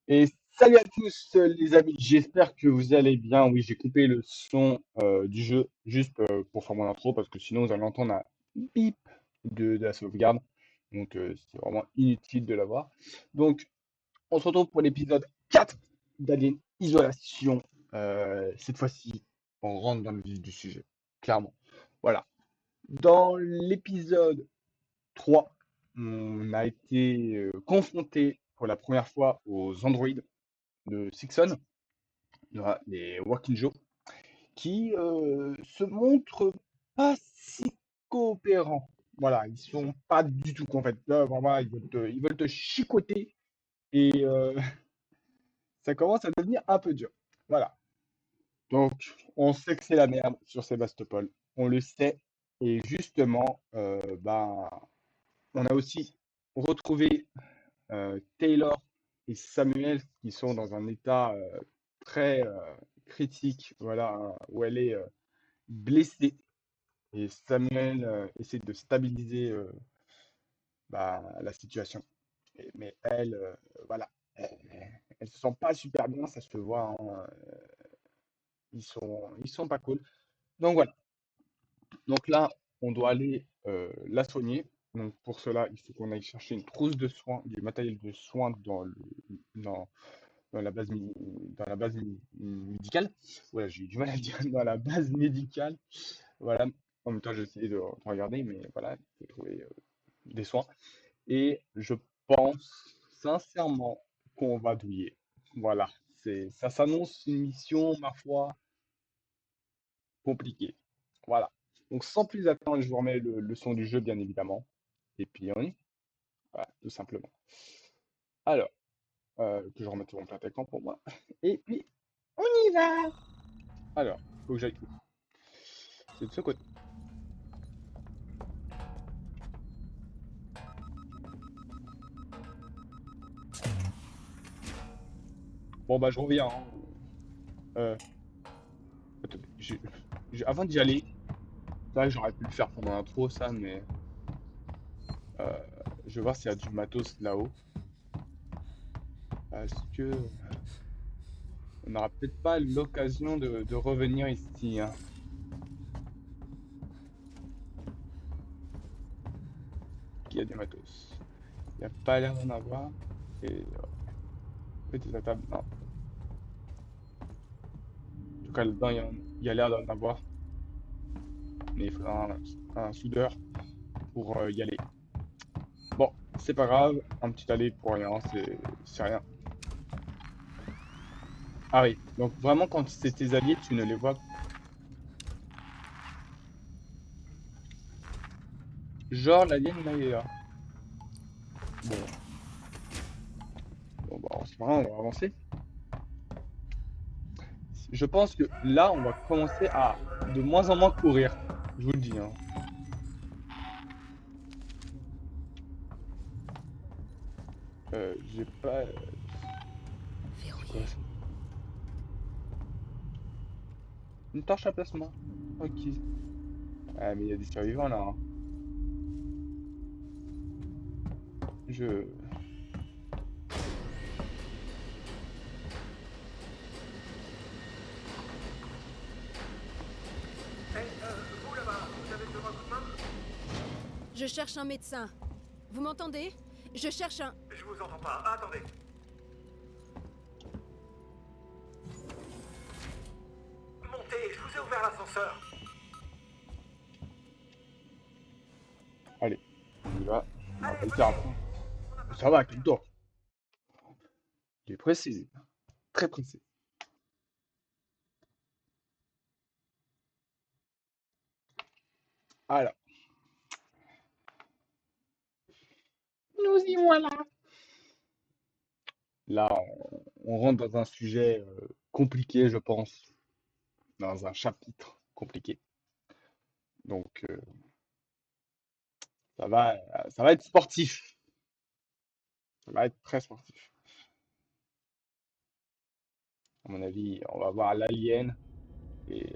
Et salut à tous les amis, j'espère que vous allez bien. Oui, j'ai coupé le son du jeu juste pour faire mon intro parce que sinon vous allez entendre un bip de la sauvegarde. Donc c'est vraiment inutile de l'avoir. Donc on se retrouve pour l'épisode 4 d'Alien Isolation. Cette fois-ci, on rentre dans le vif du sujet, clairement. Voilà. Dans l'épisode 3, on a été confronté pour la première fois aux androïdes de Sixon, voilà, les Walking Joe, qui se montrent pas si coopérants. Voilà, ils sont pas du tout en fait. Là, vraiment, ils veulent te chicoter et ça commence à devenir un peu dur. Voilà. Donc, on sait que c'est la merde sur Sébastopol. On le sait. Et justement, on a aussi retrouvé Taylor et Samuel qui sont dans un état très critique, voilà, hein, où elle est blessée. Et Samuel essaie de stabiliser la situation. Mais elle, voilà, elle se sent pas super bien, ça se voit, hein. Ils sont pas cool. Donc voilà. Donc là, on doit aller la soigner. Donc pour cela, il faut qu'on aille chercher une trousse de soins, du matériel de soins dans, dans la base, dans la base médicale. Voilà, j'ai eu du mal à le dire, dans la base médicale. Voilà. En même temps, j'ai essayé de regarder, mais voilà, il faut trouver des soins. Et je pense sincèrement qu'on va douiller. Voilà. Ça s'annonce une mission, ma foi, compliquée. Voilà. Donc sans plus attendre, je vous remets le son du jeu, bien évidemment. Et puis on y va. Voilà, tout simplement. Alors, que je remette mon plein écran pour moi. Et puis, on y va. Alors, faut que j'aille où? C'est de ce côté. Bon, bah, je reviens, hein. Euh, attendez, avant d'y aller, c'est vrai que j'aurais pu le faire pendant l'intro, ça, mais euh, je vais voir s'il y a du matos là-haut. Parce que on n'aura peut-être pas l'occasion de revenir ici, hein. Qu'il y a du matos. Il n'y a pas l'air d'en avoir. Et peut-être la table, non. En tout cas, là-dedans, il y a l'air d'en avoir. Mais il faudra un soudeur pour y aller. Bon, c'est pas grave. Un petit aller pour rien, c'est rien. Ah oui, donc vraiment, quand c'est tes alliés, tu ne les vois. Genre, l'alien, là, il est là. Bon, bon bah, c'est pas grave, on va avancer. Je pense que là, on va commencer à de moins en moins courir. Je vous le dis, hein. J'ai pas. C'est quoi Verrouillé. ça? Une torche à placement. Ok. Ah, mais il y a des survivants là, hein. Je. Vous là-bas, vous avez besoin d'un coup de main? Je cherche un médecin. Vous m'entendez? Je cherche un... Je vous entends pas. Ah, attendez. Montez, je vous ai ouvert l'ascenseur. Allez, on y va. On va Allez, pas le faire venez. après. On n'a pas Ça besoin va, de calme-toi. Il est pressé. Très pressé. Alors, nous y voilà. Là, on rentre dans un sujet compliqué, je pense. Dans un chapitre compliqué. Donc, ça va être sportif. Ça va être très sportif. À mon avis, on va voir l'alien et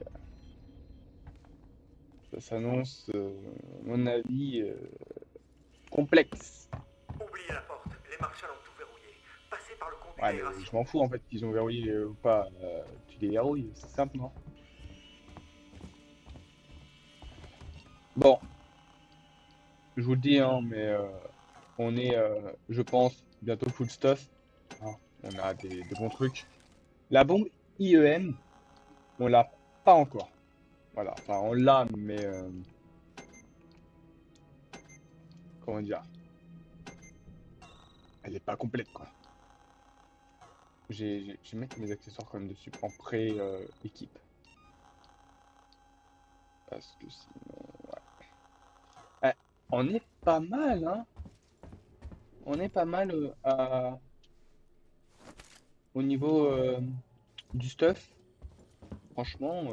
ça s'annonce, à mon avis, complexe. oubliez la porte. Les marshals ont tout verrouillé. Passez par le conduit Ouais, mais d'aération. je m'en fous en fait qu'ils ont verrouillé ou pas. Tu les verrouilles, c'est simple, non? Bon, je vous le dis, hein, mais on est, je pense, bientôt full stuff. Hein, on a des bons trucs. La bombe IEM, on l'a pas encore. Voilà, enfin on l'a, mais comment dire, elle est pas complète quoi. Je vais mettre mes accessoires quand même dessus en pré-équipe. Parce que sinon, ouais. On est pas mal, hein. On est pas mal au niveau du stuff. Franchement,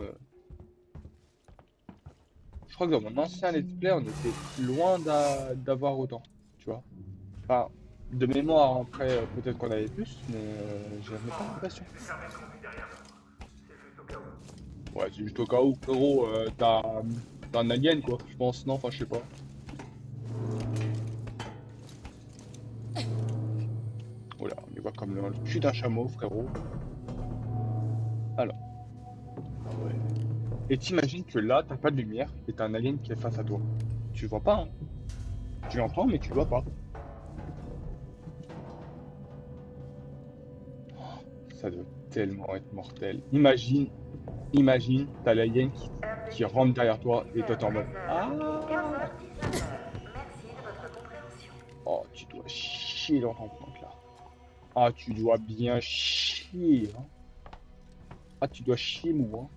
je crois que dans mon ancien let's play, on était loin d'avoir autant, tu vois. Enfin, de mémoire, après, peut-être qu'on avait plus, mais j'en ai pas Doucement, l'impression. j'ai fermé le conduit derrière moi. C'est juste au cas où. Ouais, c'est juste au cas où, frérot, t'as un alien, quoi, je pense, non, enfin, je sais pas. Oh là, on les voit comme le cul d'un chameau, frérot. Alors, ah ouais. Et t'imagines que là, t'as pas de lumière et t'as un alien qui est face à toi. Tu le vois pas, hein. Tu l'entends, mais tu le vois pas. Ça doit tellement être mortel. Imagine, t'as l'alien qui rentre derrière toi et toi t'es en mode ah, 15h19. Merci de votre compréhension. oh, tu dois chier dans ton planque là. Ah, tu dois bien chier, hein. Ah, tu dois chier mou, hein.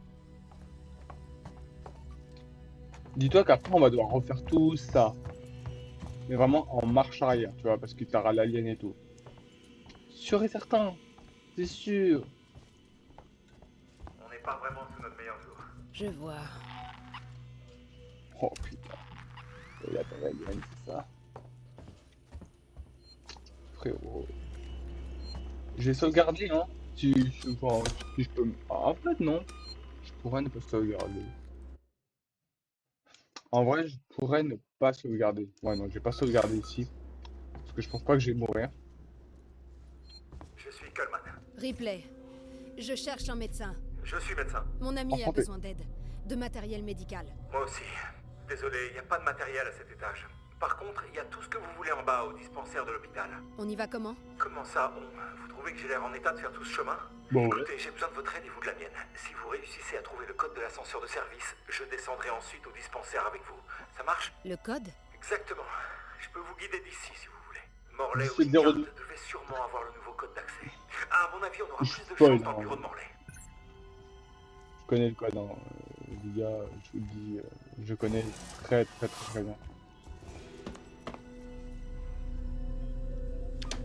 Dis-toi qu'après on va devoir refaire tout ça. Mais vraiment en marche arrière, tu vois, parce que t'auras l'alien et tout. Sûr et certain, c'est sûr. On n'est pas vraiment sous notre meilleur jour. Je vois. Oh putain. Et là t'as l'alien, c'est ça. Frérot. J'ai sauvegardé, hein. Enfin, si je peux. Ah, en fait, non. Je pourrais ne pas sauvegarder. En vrai, je pourrais ne pas sauvegarder. Ouais, non, je vais pas sauvegarder ici. Parce que je pense pas que je vais mourir. Je suis Coleman. Ripley, je cherche un médecin. Je suis médecin. Mon ami a Enchanté. besoin d'aide. De matériel médical. Moi aussi. Désolé, il n'y a pas de matériel à cet étage. Par contre, il y a tout ce que vous voulez en bas au dispensaire de l'hôpital. On y va comment? Comment ça, vous trouvez que j'ai l'air en état de faire tout ce chemin? Bon, ouais. Écoutez, j'ai besoin de votre aide et vous de la mienne. Si vous réussissez à trouver le code de l'ascenseur de service, je descendrai ensuite au dispensaire avec vous. Ça marche? Le code? Exactement. Je peux vous guider d'ici si vous voulez. Morlaix ou 1702. Lingard devait sûrement avoir le nouveau code d'accès. À mon avis, on aura Je plus de spoil, chance dans le hein. bureau de Morlaix. Je connais le code, hein. Les gars, je vous le dis, je connais très très très très bien.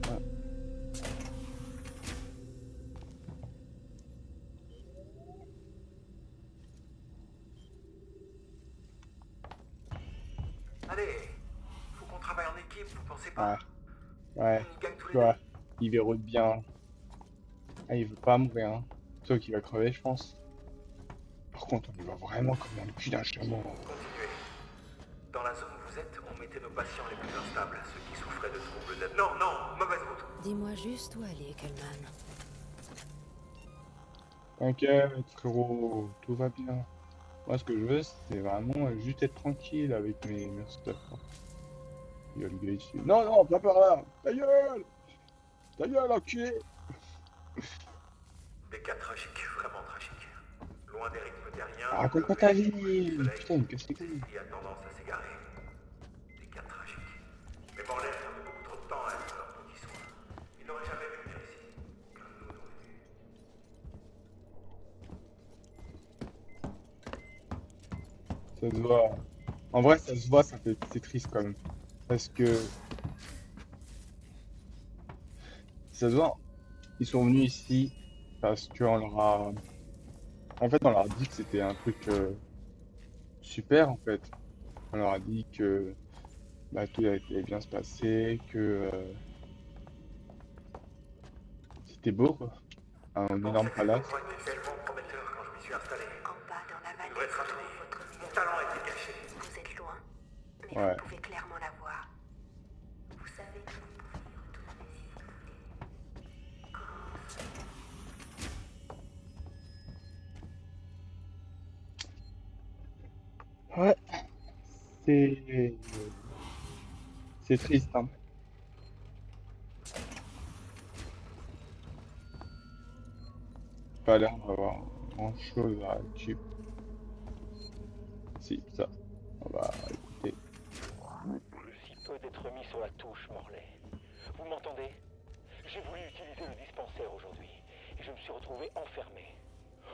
Ah, Allez, faut qu'on travaille en équipe, vous pensez ouais, pas? ouais, On y gagne tous tu les deux. vois, il verrouille bien. Ah, il veut pas mourir, hein. C'est toi qui va crever, je pense. Par contre, on y va vraiment comme dans le cul d'un chameau. Continuez. Dans la zone où vous êtes, on mettait nos patients les plus instables, ceux qui souffraient de troubles de... Non, non, mauvaise route. Dis-moi juste où aller, Coleman. T'inquiète, frérot, tout va bien. Moi, ce que je veux, c'est vraiment juste être tranquille avec mes stuff. Il y a le gars ici. Non, non, pas par là. Ta gueule! Ta gueule, enculé! Des cas tragiques, vraiment tragiques. Loin des rythmes terriens, Ah, raconte pas ta vie! soleil, Putain, il me casse les couilles. qui a tendance à s'égarer. Des cas tragiques. Mais Morlaix a perdu beaucoup trop de temps à être à leur petit soin. Ils n'auraient jamais pu venir ici. Comme nous l'aurait dû. Ça se voit. En vrai, ça se voit, c'est triste quand même. Parce que ça se voit, ils sont venus ici parce qu'on leur a. En fait, on leur a dit que c'était un truc super en fait. On leur a dit que bah, tout allait bien se passer, que c'était beau quoi. Un Je énorme pensais que cet palace. endroit était tellement prometteur quand je m'y suis installé. En bas dans la Il vallée, devrait être racheté. votre Mon talent était caché. vous êtes loin, mais Ouais. vous pouvez clairement la voir. Vous savez que vous pouvez y retourner si vous voulez. Ouais, c'est c'est triste, hein. Pas l'air d'avoir grand-chose à récupérer. Si, ça. On va écouter. Si peu d'être mis sur la touche, Morley. Vous m'entendez? J'ai voulu utiliser le dispensaire aujourd'hui, et je me suis retrouvé enfermé.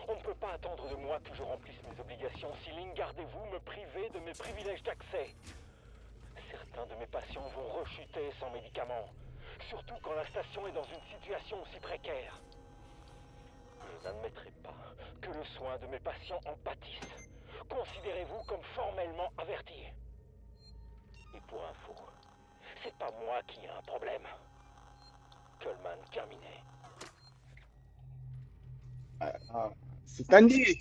On ne peut pas attendre de moi que je remplisse mes obligations si Lingard et vous me privez de mes privilèges d'accès. Certains de mes patients vont rechuter sans médicaments, surtout quand la station est dans une situation aussi précaire. Je n'admettrai pas que le soin de mes patients en pâtisse. Considérez-vous comme formellement averti. Et pour info, c'est pas moi qui ai un problème. Coleman terminé. Ah, c'est Andy!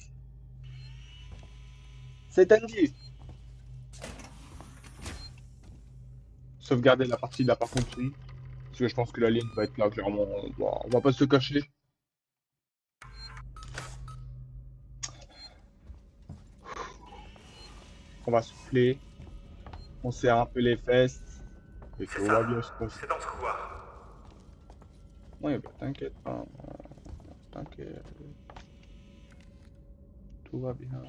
C'est Andy! Sauvegarder la partie de la par contre, oui. Parce que je pense que la ligne va être là, clairement. On va pas se le cacher. On va souffler. On serre un peu les fesses. Et C'est tout ça. va bien se passer. C'est dans ce couloir. Ouais, bah t'inquiète pas. T'inquiète. Tout va bien.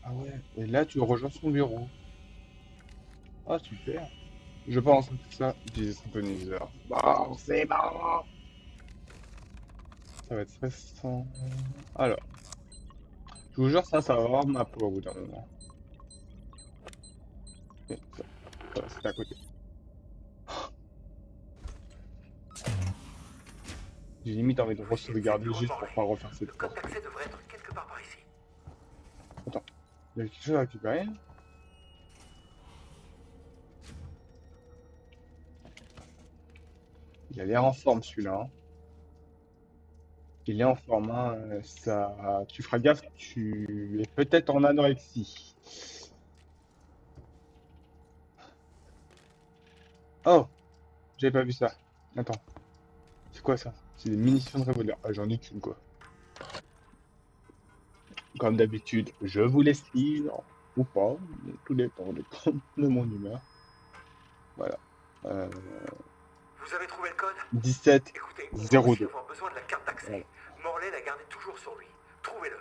Ah ouais. Et là, tu rejoins son bureau. Ah, super. Je pense que ça, utiliser synthoniseur. Bon, c'est bon. Ça va être stressant. Alors, je vous jure, ça va avoir ma peau au bout d'un moment. Et ça va, c'était à côté. J'ai limite envie de Vérifiez le re-sauvegarder bureau de juste pour Morley. pas refaire Le cette code porte. d'accès devrait être quelque part par ici. Attends, il y a quelque chose à récupérer? Il a l'air en forme celui-là, hein. Il est en forme, hein. Ça... Tu feras gaffe, tu es peut-être en anorexie. Oh, j'avais pas vu ça. Attends, c'est quoi ça? C'est des munitions de revolver. Ah, j'en ai qu'une quoi. Comme d'habitude, je vous laisse lire, ou pas, tout dépend de mon humeur. Voilà. Euh, Vous avez trouvé le code? 17 Écoutez, on va aussi 02. avoir besoin de la carte Voilà. d'accès. Morley la gardait toujours sur lui. Trouvez-le.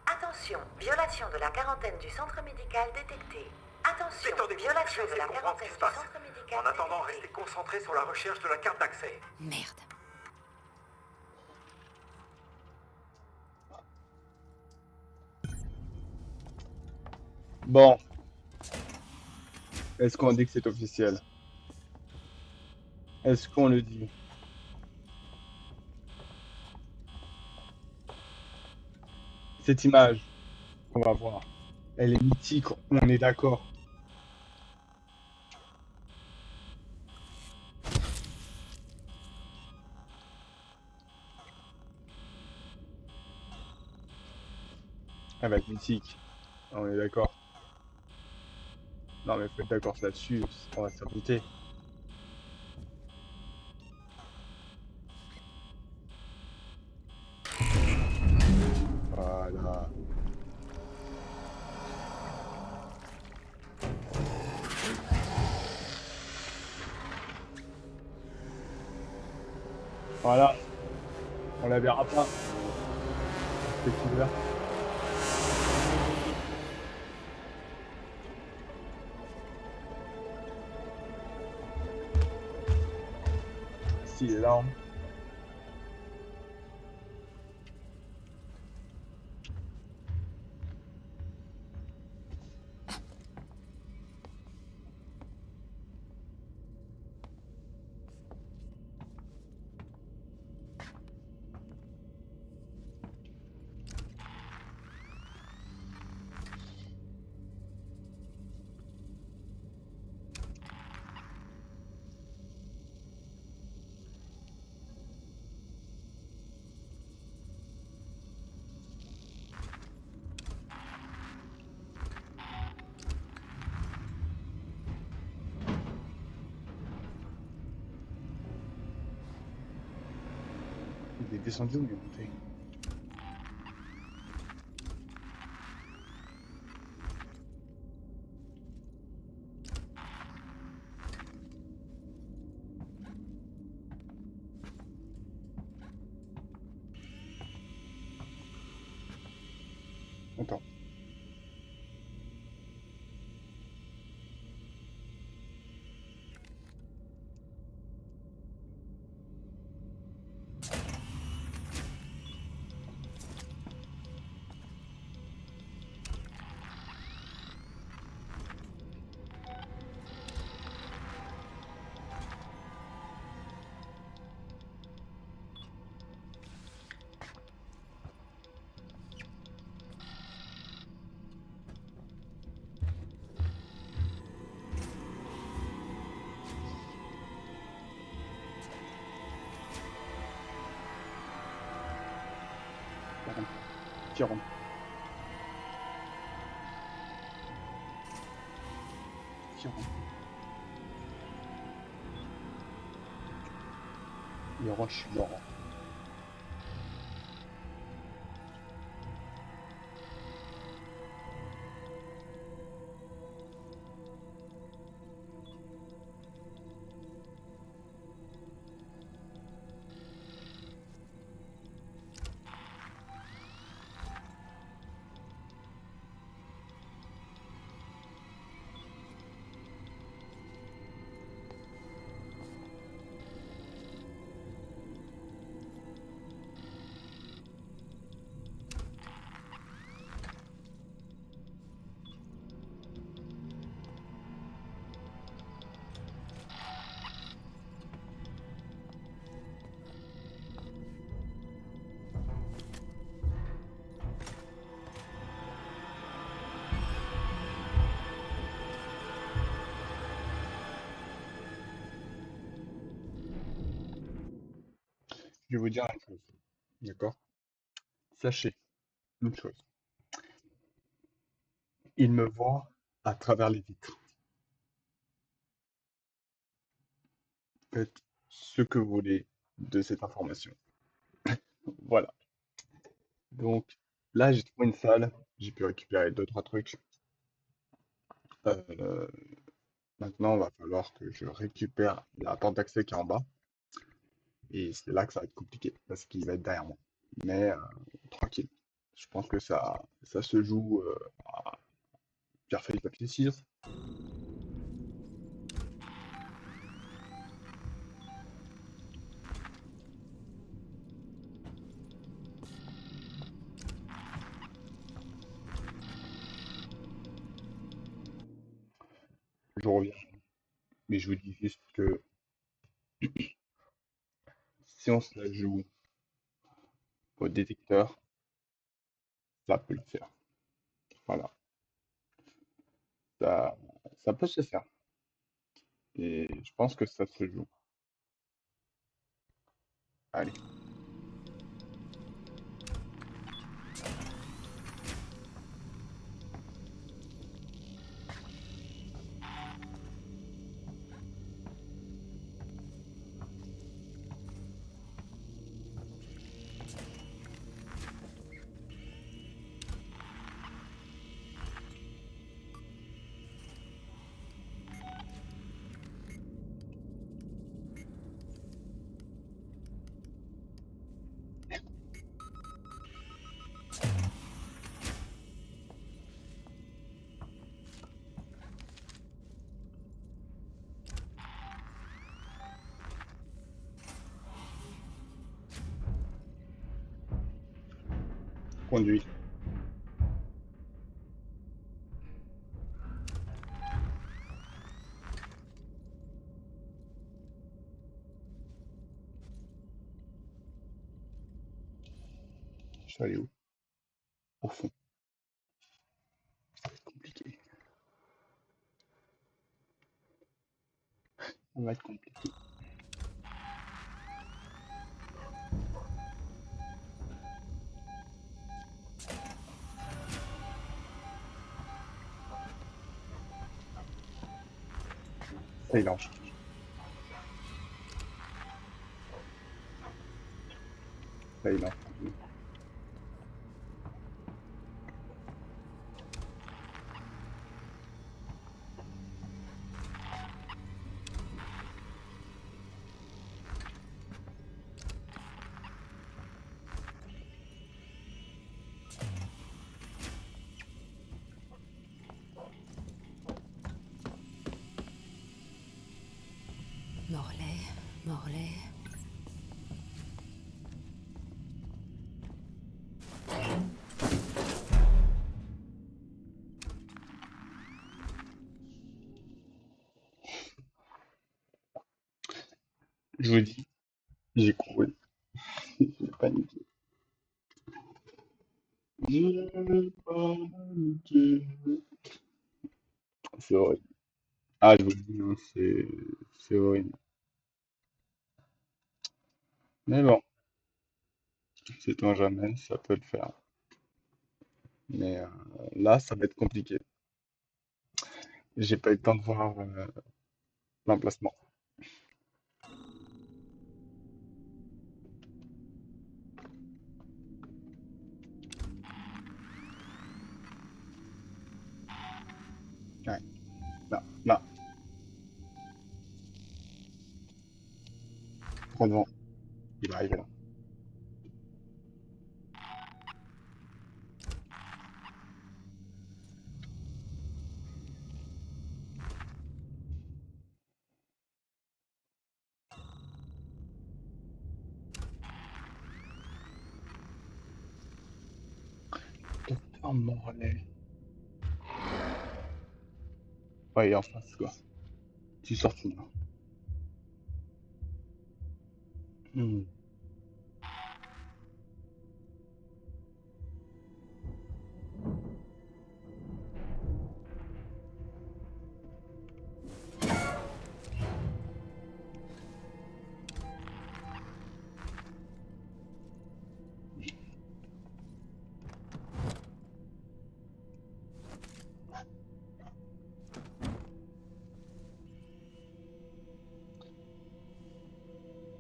Attention, violation de la quarantaine du centre médical détectée. Attention, Détendez-vous, je violation vais de essayer la de comprendre ce quarantaine qui se du passe. centre médical En attendant, détectée. restez concentrés sur la recherche de la carte d'accès. Merde. Bon, est-ce qu'on dit que c'est officiel? Est-ce qu'on le dit? Cette image qu'on va voir, elle est mythique, on est d'accord. Elle va être mythique, on est d'accord. Non mais faut être d'accord là-dessus, on va s'inviter. Voilà. Voilà, on la verra pas. C'est couvert. S'il est là. Hein. descendu ou il est monté? Attends. Qui rentre? Qui rentre? Il rentre, je suis mort. Je vais vous dire une chose, d'accord? Sachez une chose. Il me voit à travers les vitres. Faites ce que vous voulez de cette information. Voilà. Donc là, j'ai trouvé une salle. J'ai pu récupérer deux, trois trucs. Euh, Maintenant, il va falloir que je récupère la porte d'accès qui est en bas. Et c'est là que ça va être compliqué parce qu'il va être derrière moi. Mais tranquille. Je pense que ça se joue à pierre, feuille, papier, ciseaux. Je reviens. Mais je vous dis juste que si on se la joue au détecteur, ça peut le faire. Voilà. Ça, ça peut se faire. Et je pense que ça se joue. Allez. Conduit. Je suis allé où? Au fond. Compliqué. Ça va être compliqué. Ça, il lâche. Là, il est en front de nous. Morlaix, Morlaix. Je vous dis, j'ai couru. J'ai paniqué. J'ai paniqué. C'est horrible. Ah, je vous le dis, hein, c'est horrible. Mais bon, sait-on jamais, ça peut le faire. Mais là, ça va être compliqué. J'ai pas eu le temps de voir l'emplacement. Ouais, là, là, prends devant. Il va arriver là. Docteur Morlaix. Ouais, il est en face, quoi. Tu sors tout là. Hmm.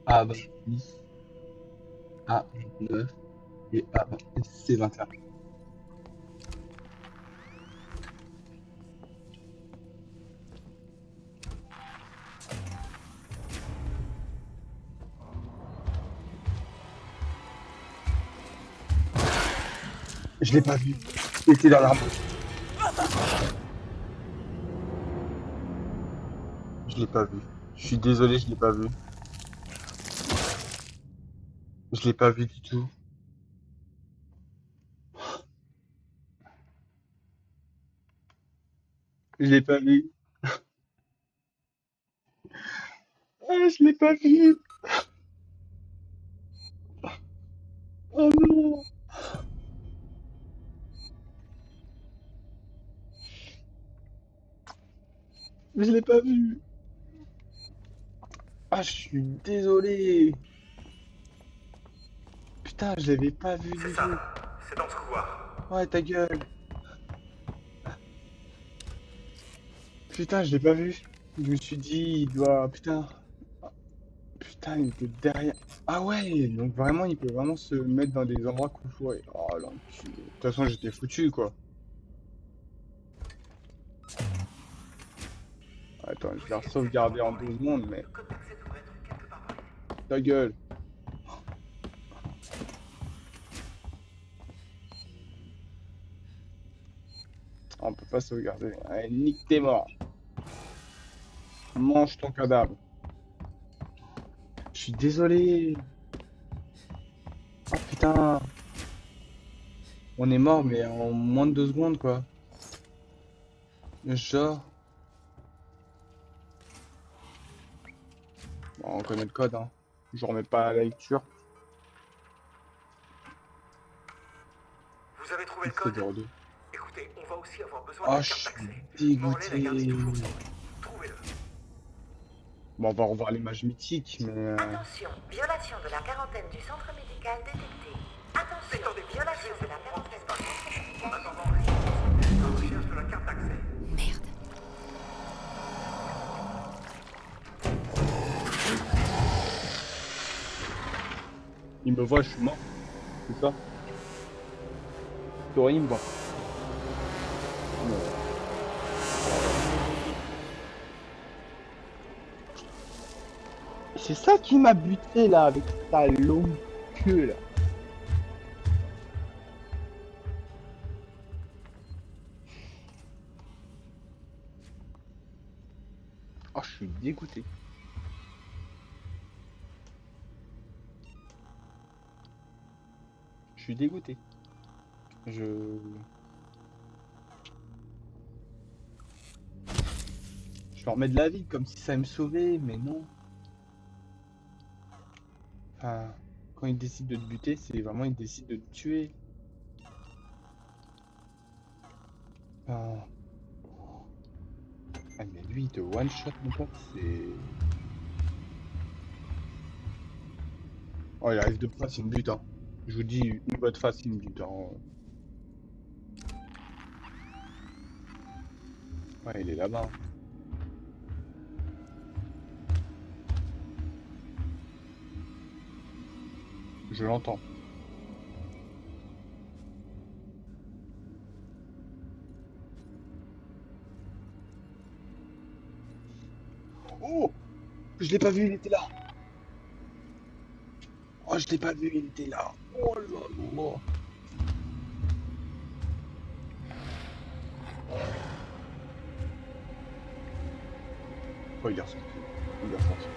A26, A29 et C21. Je l'ai pas vu. Il était dans l'arbre. Je l'ai pas vu. Je suis désolé, je l'ai pas vu. Je l'ai pas vu du tout. Je l'ai pas vu. Ah, je l'ai pas vu. Oh non. Je l'ai pas vu. Ah, je suis désolé. Putain, je l'avais pas vu C'est du ça. tout. C'est dans ce couloir. Ouais, ta gueule. Putain, je l'ai pas vu. Je me suis dit, il doit. Putain. Putain, il était derrière. Ah ouais, donc vraiment, il peut vraiment se mettre dans des endroits couchoirs. Oh l'enculé. De toute façon, j'étais foutu, quoi. Attends, je vais sauvegarder en 12 secondes, mais Le code d'accès devrait être quelque part par ici. ta gueule. On peut pas sauvegarder. Allez, nique tes morts. Mange ton cadavre. Je suis désolé. Oh putain. On est mort, mais en moins de 2 secondes, quoi. Genre. Bon, on connaît le code, hein. Je remets pas à la lecture. Vous avez trouvé le C'est code? 02. Écoutez, on va aussi avoir besoin Oh, de je la carte suis d'accès. Morlaix l'a gardée tout dégoûté. fausse. Trouvez-le. Bon, on va revoir l'image mythique, mais... Attention, violation de la quarantaine du centre médical détectée. Attention, Détendez-vous. violation Je de vais la essayer de quarantaine comprendre du ce qui se centre passe. En médical attendant, restez à la recherche de la carte d'accès. Merde. Il me voit, je suis mort, c'est ça? Tori, il me voit. Non. C'est ça qui m'a buté là, avec ta longue queue là. Oh, je suis dégoûté. Je suis dégoûté. Je... Je leur mets de la vie comme si ça me sauvait, mais non. Enfin, quand ils décident de te buter, c'est vraiment ils décident de te tuer. Enfin, ah, mais lui, il te one-shot, mon pote, c'est... Oh, il arrive de face, il me bute, hein. Je vous dis, une bonne face, il me bute, hein. Ouais, il est là-bas, hein. Je l'entends. Oh! Je l'ai pas vu, il était là. Oh, je l'ai pas vu, il était là. Oh là là. Oh, il est ressorti. Il est ressorti.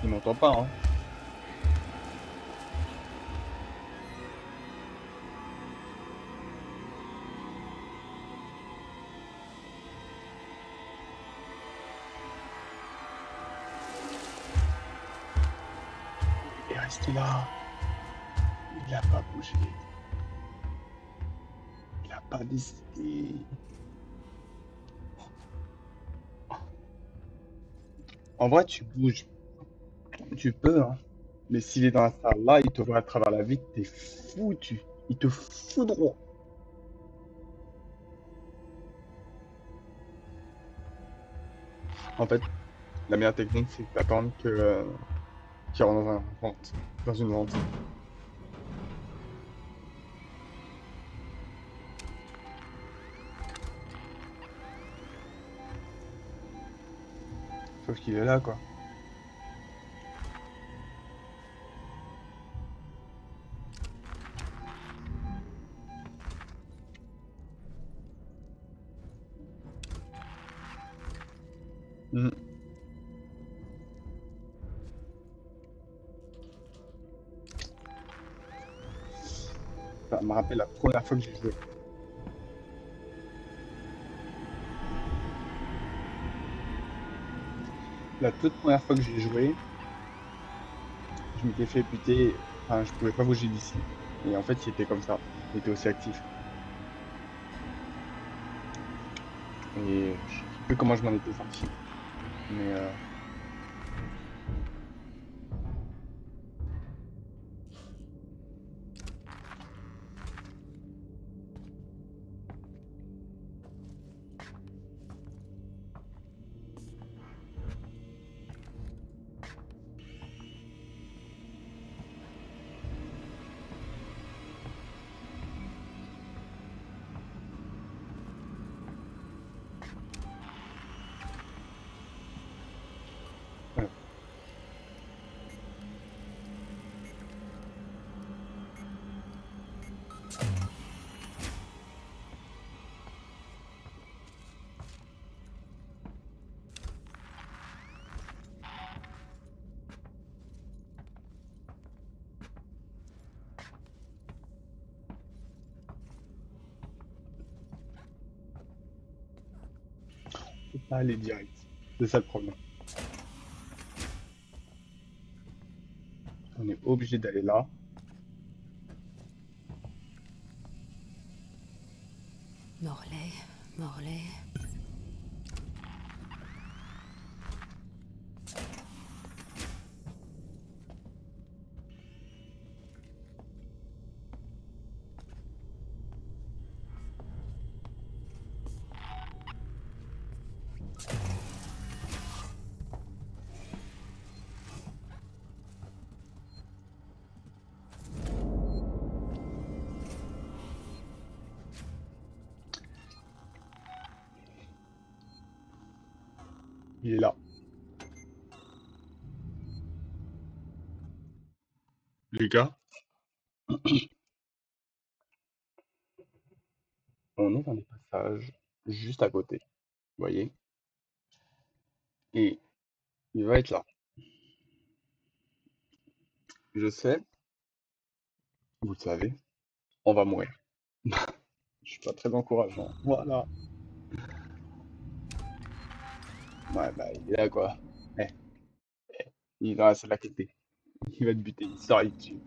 Il m'entend pas, hein. Il est resté là. Il a pas bougé. Il a pas décidé. En vrai, tu bouges. Tu peux, hein. Mais s'il est dans la salle là, il te voit à travers la vitre, t'es foutu. Il te foudront. En fait, la meilleure technique, c'est d'attendre que qu'il rentre dans un vente, dans une vente. Sauf qu'il est là, quoi. Mhm. Ça me rappelle la première fois que j'ai joué. La toute première fois que j'ai joué, je m'étais fait buter. Enfin, je pouvais pas bouger d'ici. Et en fait, il était comme ça. Il était aussi actif. Et je sais plus comment je m'en étais sorti. Mais voilà. On peut pas aller direct. C'est ça le problème. On est obligé d'aller là. Morlaix, Morlaix. Il est là. Les gars, on est dans des passages juste à côté. Vous voyez? Et il va être là. Je sais, vous le savez, on va mourir. Je suis pas très encourageant. Voilà. Ouais, bah, il est là, quoi. Eh, il est dans la salle à côté. Il va te buter, il sort, il te tue.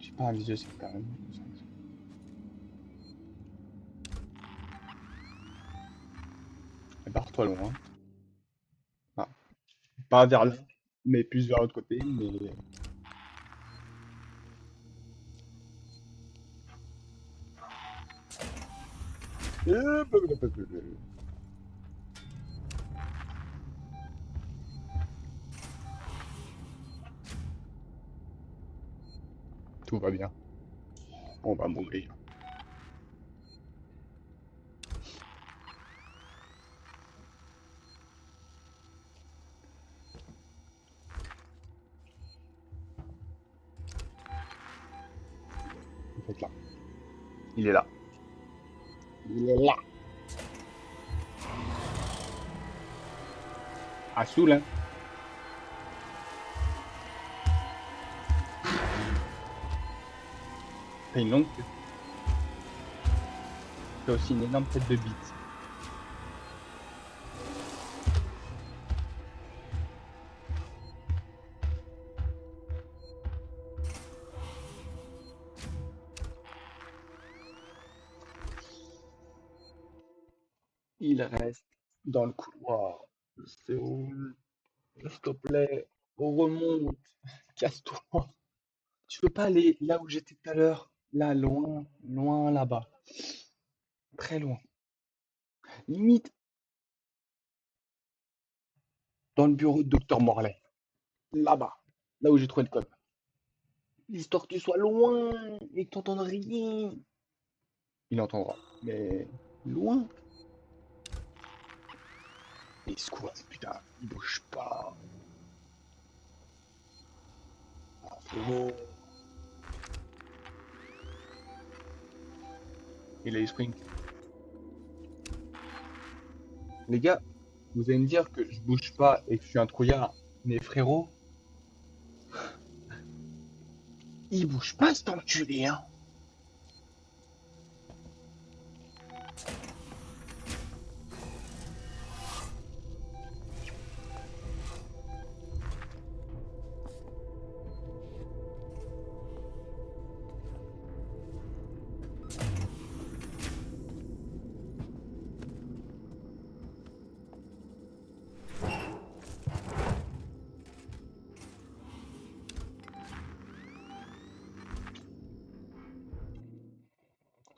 J'ai pas un visuel sur quand même. Barre-toi loin. Ah, pas vers là, mais plus vers l'autre côté. Mais tout va bien. On va mourir. En fait, là. Il est là. Il est là. À Soul, hein. T'as une longue queue. T'as aussi une énorme tête de bite. Il reste dans le couloir. C'est où? S'il te plaît, on remonte. Casse-toi. Tu peux pas aller là où j'étais tout à l'heure. Là, loin, loin là-bas. Très loin. Limite dans le bureau de Docteur Morlaix. Là-bas. Là où j'ai trouvé le code. Histoire que tu sois loin et que t'entendes rien. Il entendra. Mais loin. Il se coince, putain. Il bouge pas. Ah, frérot. Il a eu sprint. Les gars, vous allez me dire que je bouge pas et que je suis un trouillard. Mais frérot, il bouge pas cet enculé, hein.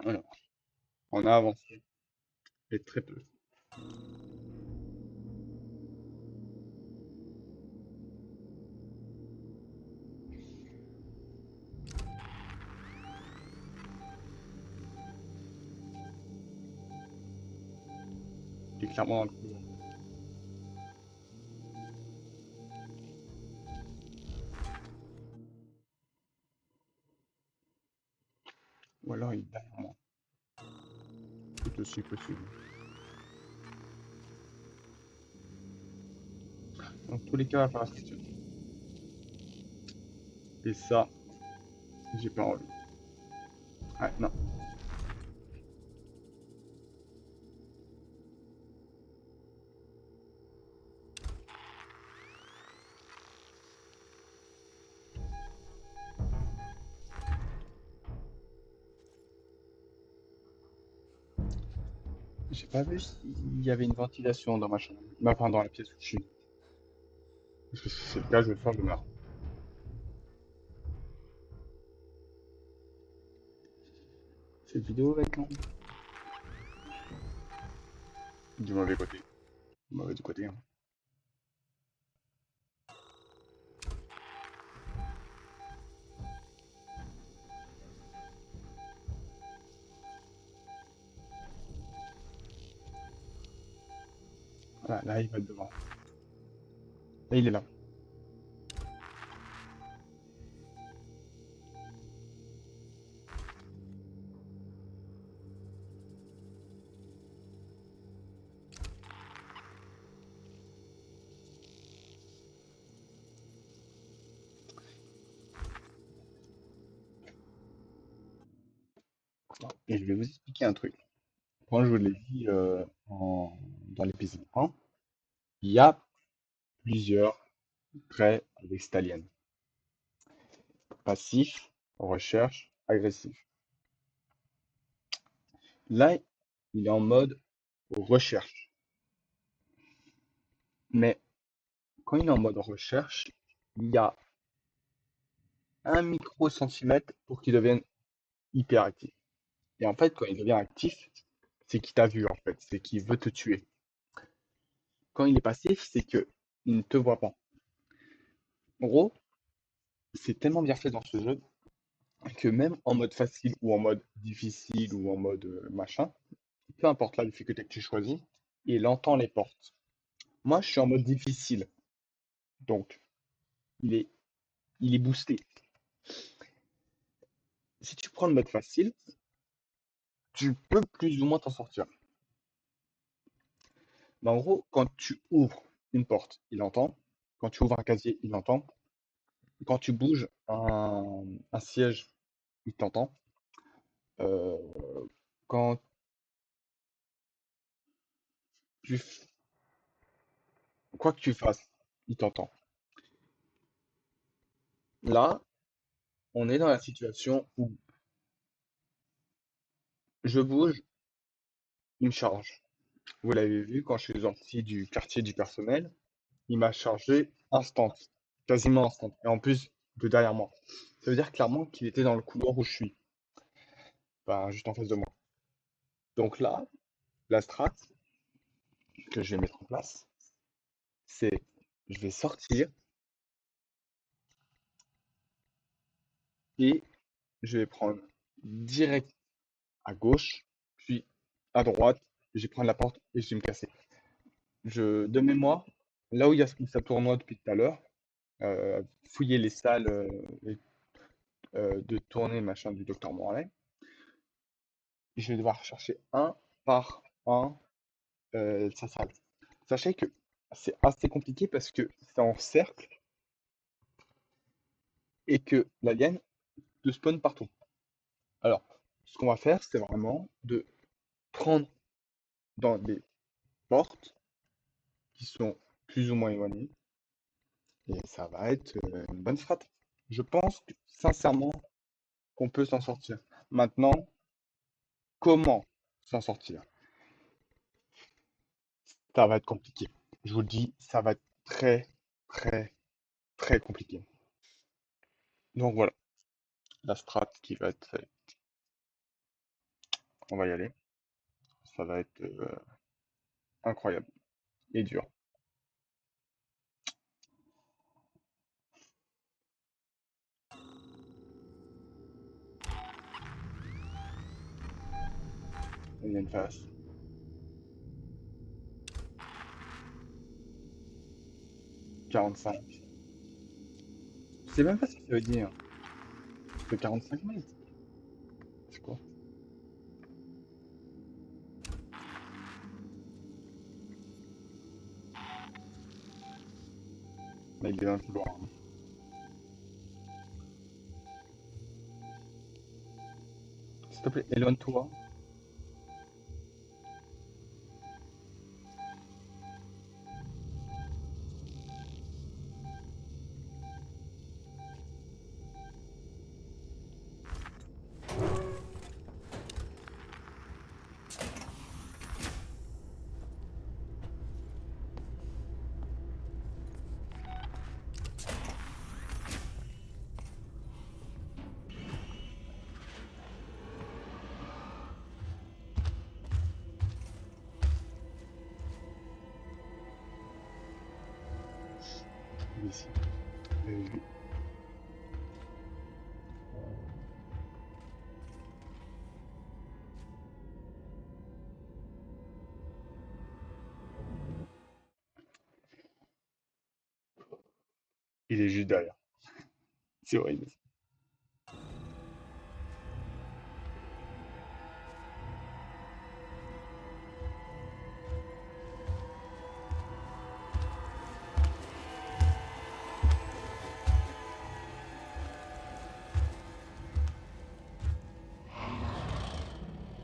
Alors, on a avancé. Et très peu. Il est clairement dans le couloir. Ou alors il est derrière moi. C'est aussi possible. Dans tous les cas, il va falloir se questionner. Et ça, j'ai pas envie. Ah, non. J'ai pas vu s'il y avait une ventilation dans ma chambre. Enfin, dans la pièce où je suis. Parce que si c'est le cas, je vais le faire, je meurs. Cette vidéo va être longue. Du mauvais côté. Du mauvais du côté, hein. Voilà, là, il va être devant. Là, il est là. Et je vais vous expliquer un truc. Quand je vous l'ai dit dans l'épisode 1, il y a plusieurs traits avec cette alien. Passif, recherche, agressif. Là, il est en mode recherche. Mais quand il est en mode recherche, il y a un microcentimètre pour qu'il devienne hyper actif. Et en fait, quand il devient actif, c'est qu'il t'a vu, en fait. C'est qu'il veut te tuer. Quand il est passif, c'est que il ne te voit pas. En gros, c'est tellement bien fait dans ce jeu que même en mode facile ou en mode difficile ou en mode machin, peu importe la difficulté que tu choisis, il entend les portes. Moi, je suis en mode difficile, donc il est, il est boosté. Si tu prends le mode facile, tu peux plus ou moins t'en sortir. Mais en gros, quand tu ouvres une porte, il entend. Quand tu ouvres un casier, il entend. Quand tu bouges un siège, il t'entend. Euh, quand tu, quoi que tu fasses, il t'entend. Là, on est dans la situation où je bouge, il me charge. Vous l'avez vu quand je suis sorti du quartier du personnel, il m'a chargé instant, quasiment instant. Et en plus de derrière moi. Ça veut dire clairement qu'il était dans le couloir où je suis, enfin, juste en face de moi. Donc là, la strat que je vais mettre en place, c'est je vais sortir et je vais prendre direct à gauche, puis à droite, je vais prendre la porte et je vais me casser. De mémoire, là où il y a où ça tournoie depuis tout à l'heure, fouiller les salles de tournée machin du docteur Morlaix, je vais devoir chercher un par un sa salle. Sachez que c'est assez compliqué parce que c'est en cercle et que l'alien te spawn partout. Alors, ce qu'on va faire, c'est vraiment de prendre dans des portes qui sont plus ou moins éloignées et ça va être une bonne strat. Je pense sincèrement qu'on peut s'en sortir. Maintenant, comment s'en sortir? Ça va être compliqué. Je vous le dis, ça va être très, très, très compliqué. Donc voilà, la strat qui va être faite. On va y aller. Ça va être incroyable et dur. On y a une phase. 45. Je sais même pas ce que ça veut dire. C'est 45 mètres. C'est quoi? Là, il est dans le couloir, hein. S'il te plaît, éloigne-toi. Il est ici. Lui. Il est juste derrière. C'est horrible.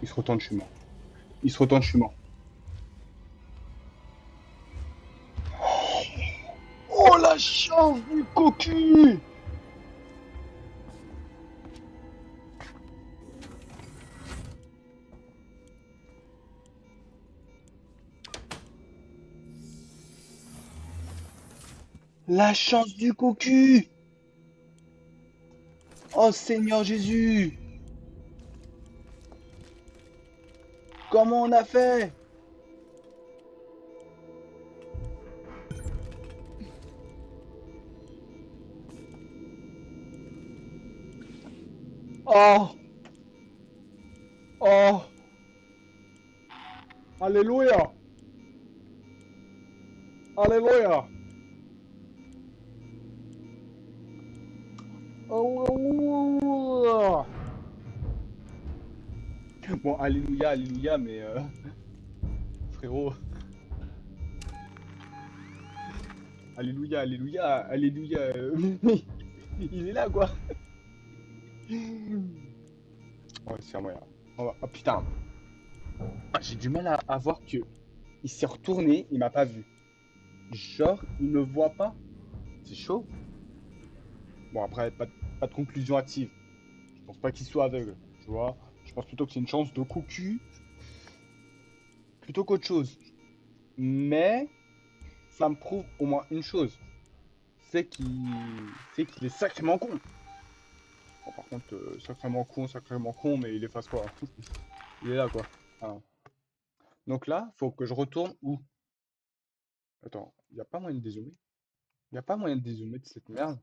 Il se retourne, je suis mort. Il se retourne, je suis mort. Oh la chance du cocu! La chance du cocu! Oh Seigneur Jésus! Comment on a fait? Oh! Oh! Alléluia! Alléluia! Alléluia! Bon, alléluia, alléluia, mais frérot, alléluia, alléluia, alléluia, il est là quoi. Ouais, c'est un moyen. Oh putain, ah, j'ai du mal à voir que il s'est retourné, il m'a pas vu. Genre, il me voit pas. C'est chaud. Bon après, pas de conclusion active. Je pense pas qu'il soit aveugle, tu vois. Je pense plutôt que c'est une chance de cocu plutôt qu'autre chose. Mais ça me prouve au moins une chose, c'est qu'il est sacrément con. Bon, par contre, sacrément con, mais il efface quoi? Il est là, quoi. Ah. Donc là, faut que je retourne où? Attends, il n'y a pas moyen de dézoomer? Il n'y a pas moyen de dézoomer de cette merde?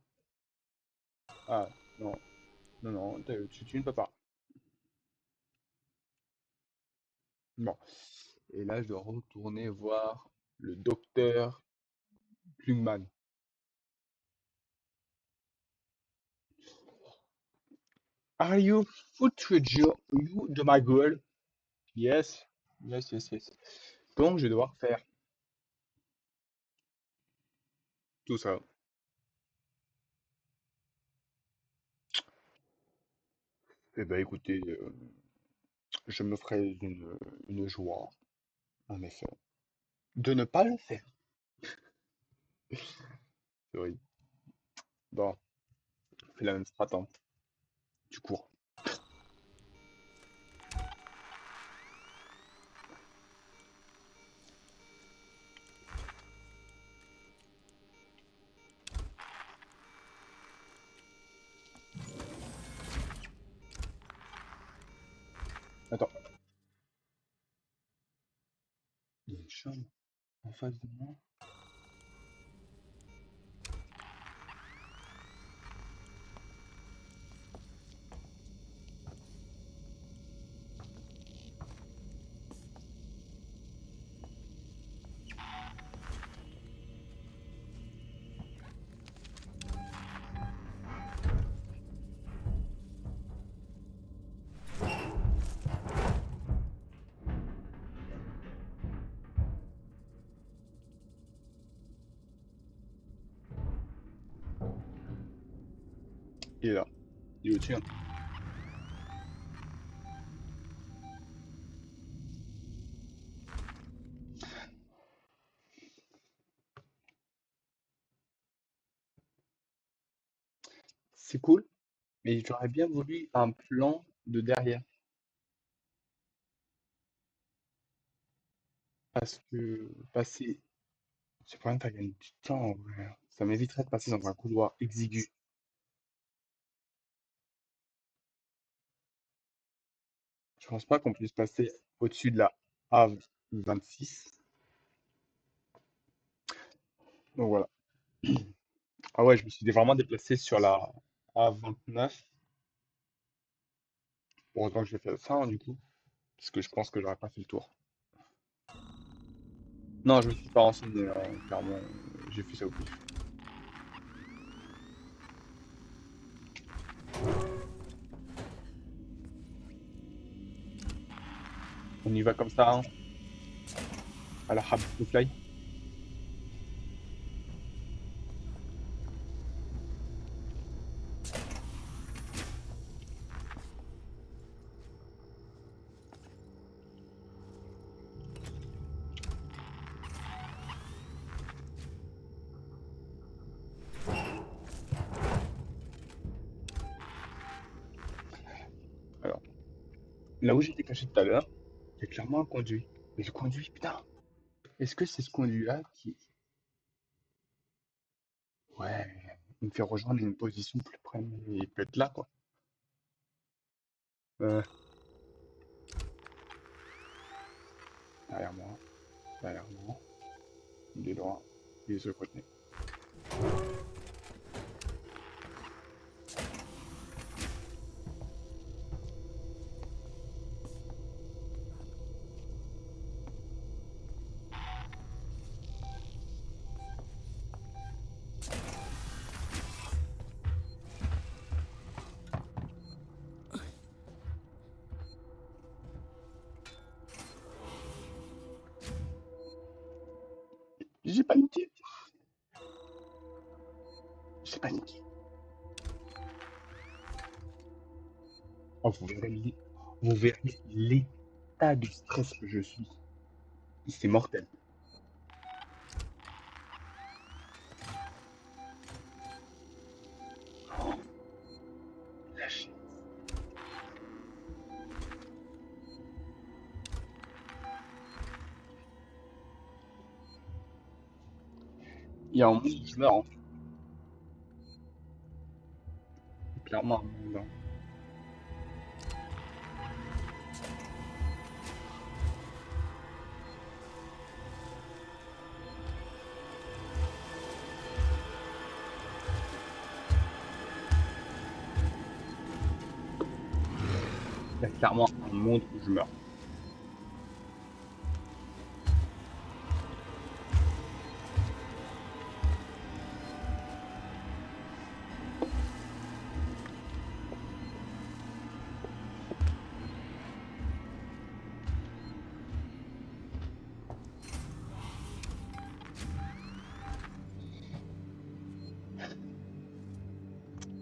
Ah, non, non, non, tu ne peux pas. Bon. Et là, je dois retourner voir le docteur Klugman. Are you you de ma gueule? Yes, yes, yes, yes. Donc, je vais devoir faire tout ça. Eh ben, écoutez, je me ferai une joie, en effet, de ne pas le faire. Oui. Bon, on fait la même strat, hein. Tu cours. Attends. Il y a une chambre en face de moi. Il est là. Il est au-dessus, hein. C'est cool, mais j'aurais bien voulu un plan de derrière. Parce que passer. C'est pas ça gagne du temps, en vrai. Ça m'éviterait de passer dans un couloir exigu. Je pense pas qu'on puisse passer au-dessus de la A26. Donc voilà. Ah ouais, je me suis vraiment déplacé sur la A29. Heureusement que j'ai fait ça, hein, du coup. Parce que je pense que j'aurais pas fait le tour. Non, je me suis pas renseigné, clairement. J'ai fait ça au pif. On y va comme ça, hein, à la Habib to Fly. Alors, là où j'étais caché tout à l'heure, il y a clairement un conduit. Mais le conduit, putain, est-ce que c'est ce conduit-là qui... Ouais, il me fait rejoindre une position plus près, mais il peut être là, quoi. Euh, derrière moi, derrière moi, il est loin, il est sur le côté. J'ai paniqué, j'ai paniqué. Oh, vous verrez l'état de stress que je suis. C'est mortel. Lâchez. Il y a un monde où je meurs, hein. Clairement un monde, hein. Il y a clairement un monde où je meurs.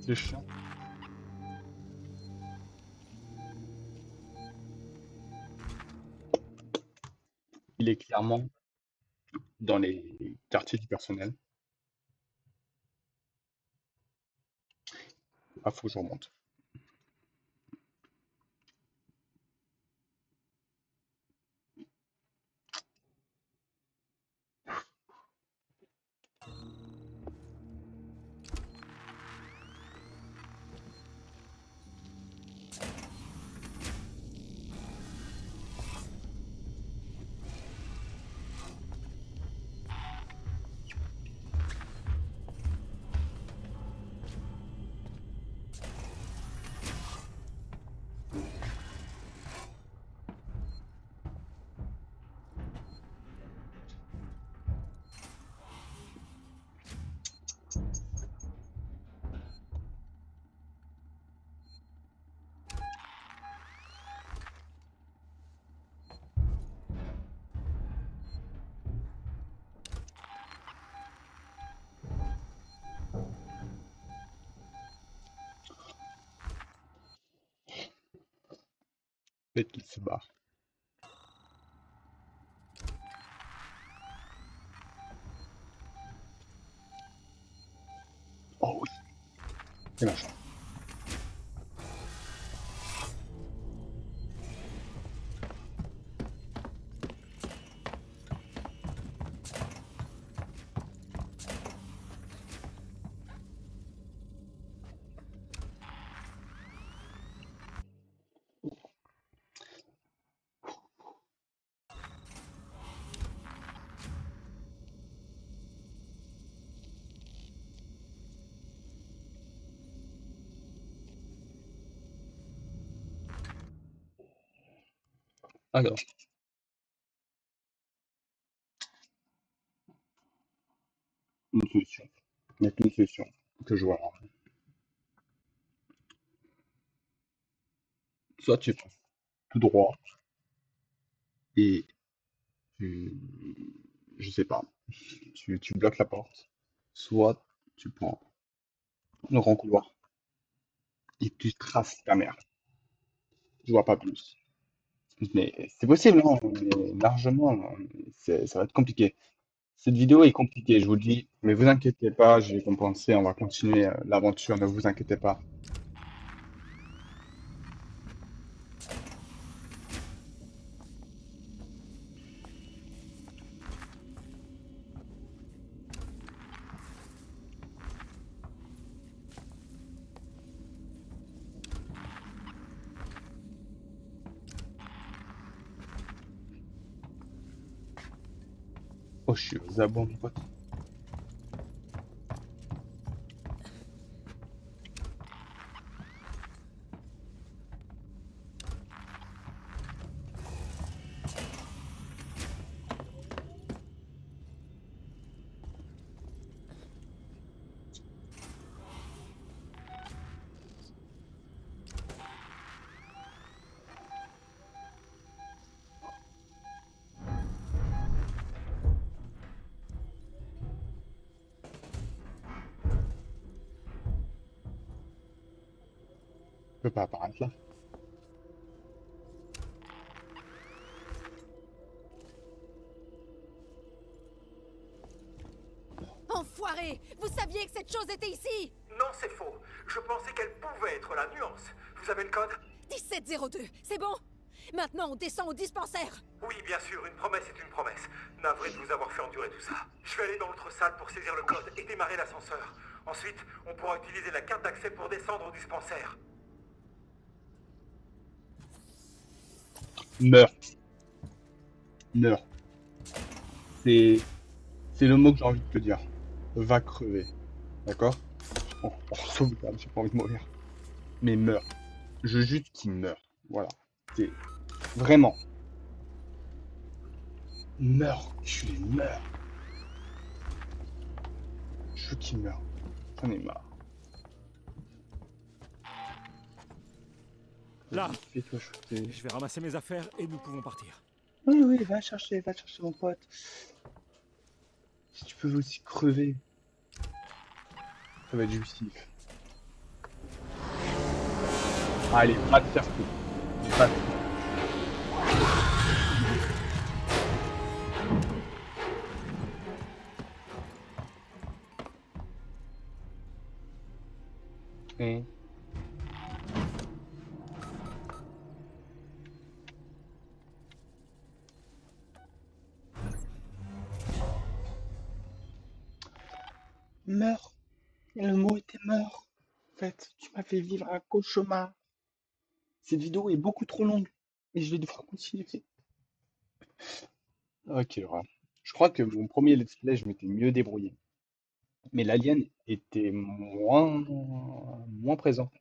C'est chiant. Il est clairement dans les quartiers du personnel. Ah, faut que je remonte. Peut-être qu'il se barre. Oh oui, c'est ma chance. Alors, une solution. Il n'y a qu'une solution que je vois. Soit tu passes tout droit, et tu, je sais pas, tu bloques la porte, soit tu prends le grand couloir et tu traces ta mère. Je vois pas plus. Mais c'est possible, hein, mais largement, hein, ça va être compliqué. Cette vidéo est compliquée, je vous le dis, mais vous inquiétez pas, je vais compenser, on va continuer l'aventure, ne vous inquiétez pas. Oh, je suis aux abois, mon pote. Je peux pas apparaître là. Enfoiré! Vous saviez que cette chose était ici! Non, c'est faux. Je pensais qu'elle pouvait être la nuance. Vous avez le code? 1702, c'est bon? Maintenant, on descend au dispensaire! Oui, bien sûr, une promesse est une promesse. Navré de vous avoir fait endurer tout ça. Je vais aller dans l'autre salle pour saisir le code et démarrer l'ascenseur. Ensuite, on pourra utiliser la carte d'accès pour descendre au dispensaire. Meurs, meurs. C'est, c'est le mot que j'ai envie de te dire. Va crever, d'accord? On sauvegarde, j'ai pas envie de mourir. Mais meurs. Je veux juste qu'il meure. Voilà. C'est vraiment. Meurs, tu es meurs. Je veux qu'il meure. J'en ai marre. Là. Vas-y, fais-toi shooter. Je vais ramasser mes affaires et nous pouvons partir. Oui, oui, va chercher mon pote. Si tu peux aussi crever, ça va être jouissif. Allez, va te faire foutre. Va te- Hein. Meurs. Le mot était mort. En fait, tu m'as fait vivre un cauchemar. Cette vidéo est beaucoup trop longue et je vais devoir continuer. Ok, voilà. Je crois que mon premier let's play, je m'étais mieux débrouillé. Mais l'alien était moins présent.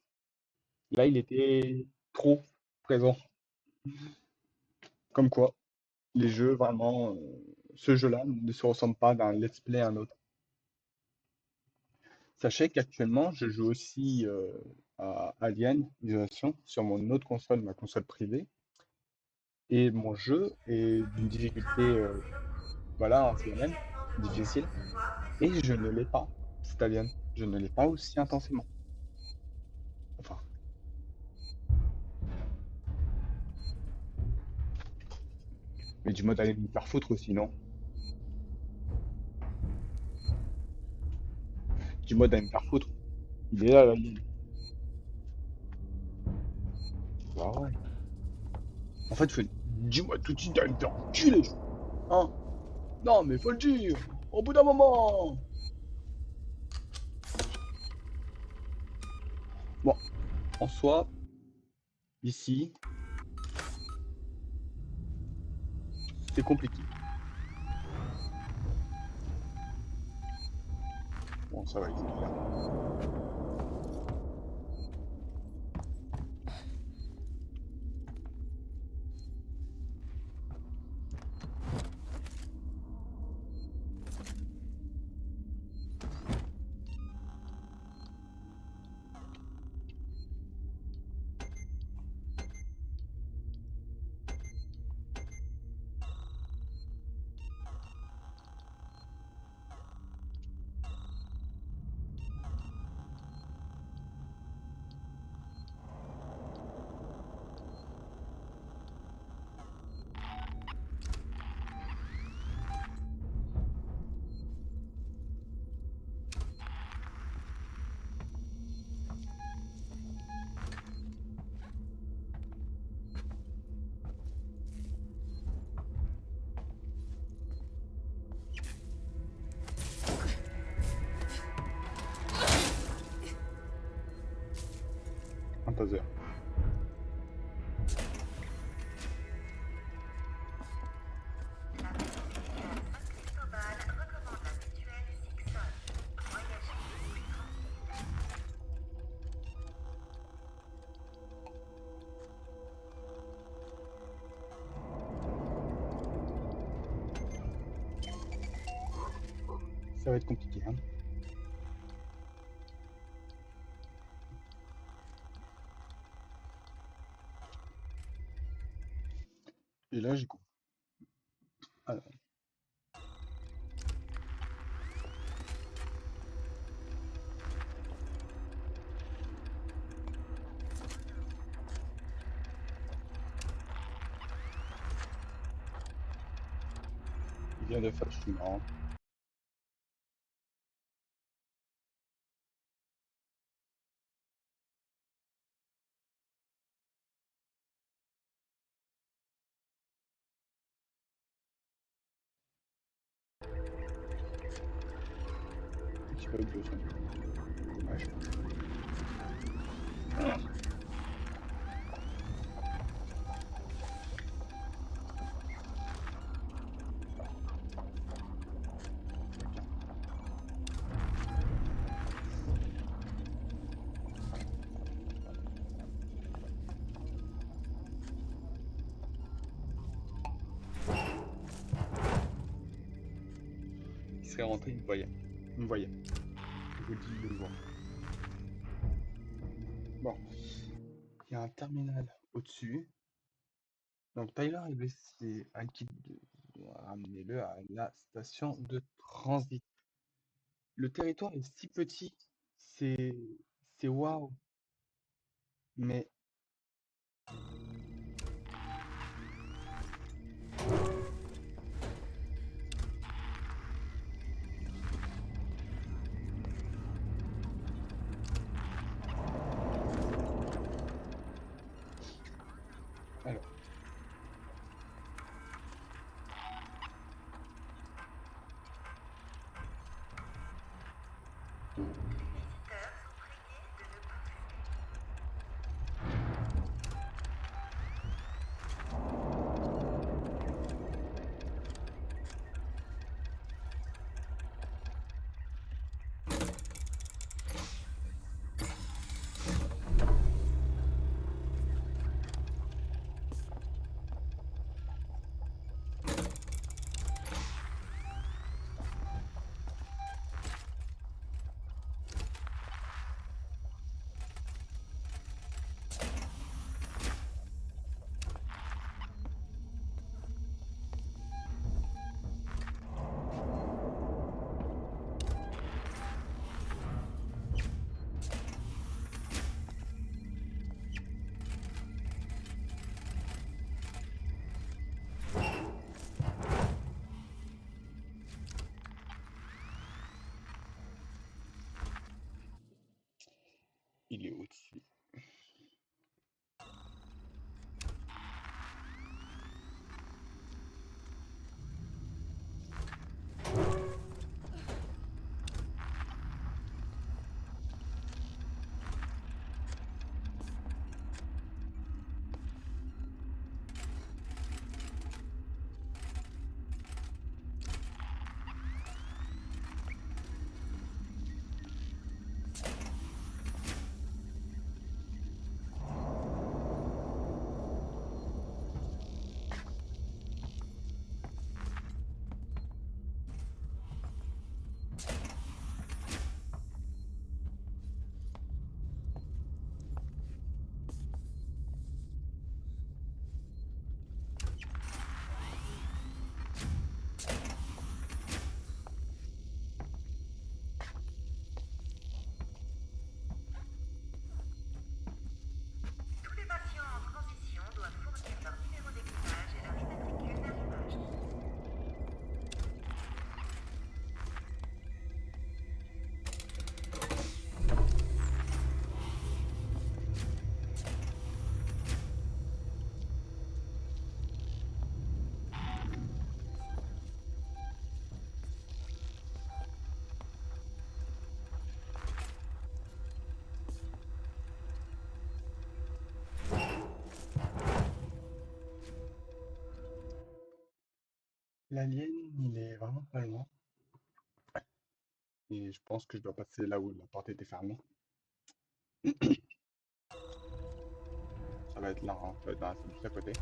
Là, il était trop présent. Comme quoi, les jeux, vraiment, ce jeu-là ne se ressemble pas d'un let's play à un autre. Sachez qu'actuellement, je joue aussi à Alien Isolation sur mon autre console, ma console privée. Et mon jeu est d'une difficulté, voilà, un CNM, difficile. Et je ne l'ai pas, cet Alien. Je ne l'ai pas aussi intensément. Enfin, mais du mode aller me faire foutre aussi, non? Du mode aller me faire foutre. Il est là, l'Alien. Bah ouais. En fait, dis-moi tout de suite d'aller me faire enculer. Hein? Non, mais faut le dire. Au bout d'un moment. Bon, en soi, ici, c'est compliqué. Bon, ça va, il faut le faire. taser. La médicale Saint-Cristobal recommande la mutuelle Sixon. Voyagez plus tranquille. Ça va être compliqué, hein. Et là, j'ai compris. Alors, il vient de faire je suis marrant. Un petit peu de son. Ouais, je pense. Il serait rentré, il me voyait. Il me voyait. Je vous le dis, il me voit. Bon, il y a un terminal au-dessus. Donc Tyler est blessé. Un kit de... Ramenez-le à la station de transit. Le territoire est si petit, c'est c'est waouh. Mais alors, Les visiteurs sont priés de ne pas fumer. il est au-dessus. L'alien, il est vraiment pas loin. Et je pense que je dois passer là où la porte était fermée. Ça va être là, hein. Ça va être dans la salle juste à côté.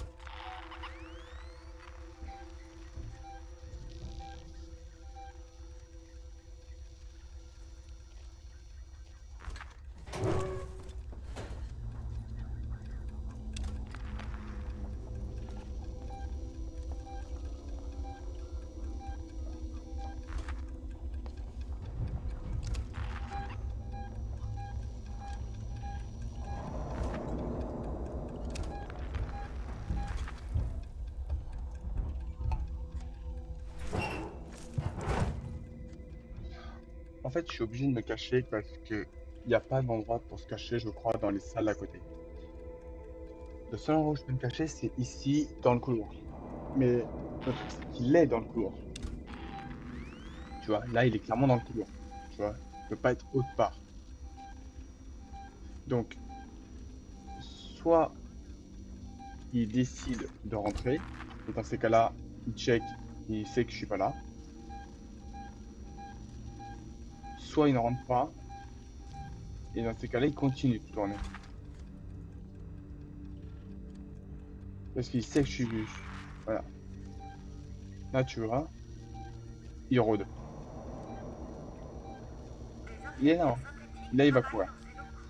En fait, je suis obligé de me cacher parce que il n'y a pas d'endroit pour se cacher, je crois, dans les salles à côté. Le seul endroit où je peux me cacher, c'est ici, dans le couloir. Mais le truc, c'est qu'il est dans le couloir. Tu vois, là, il est clairement dans le couloir. Tu vois, il peut pas être autre part. Donc, soit il décide de rentrer, et dans ces cas-là, il check, il sait que je suis pas là. Soit il ne rentre pas, et dans ces cas-là, il continue de tourner. Parce qu'il sait que je suis vu. Voilà. Là, tu vois, il rôde. Il est là, hein. Là, il va courir.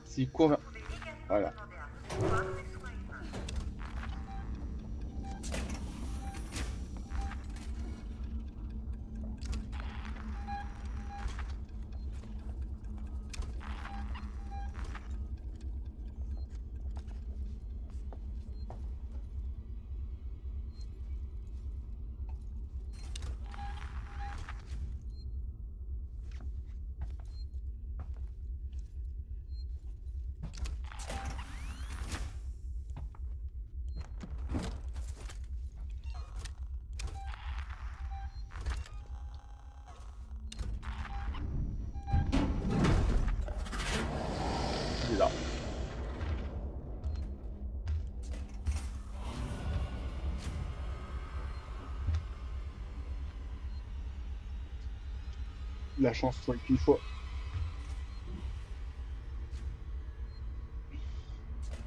S'il court, voilà. Il est là. La chance soit qu'une fois.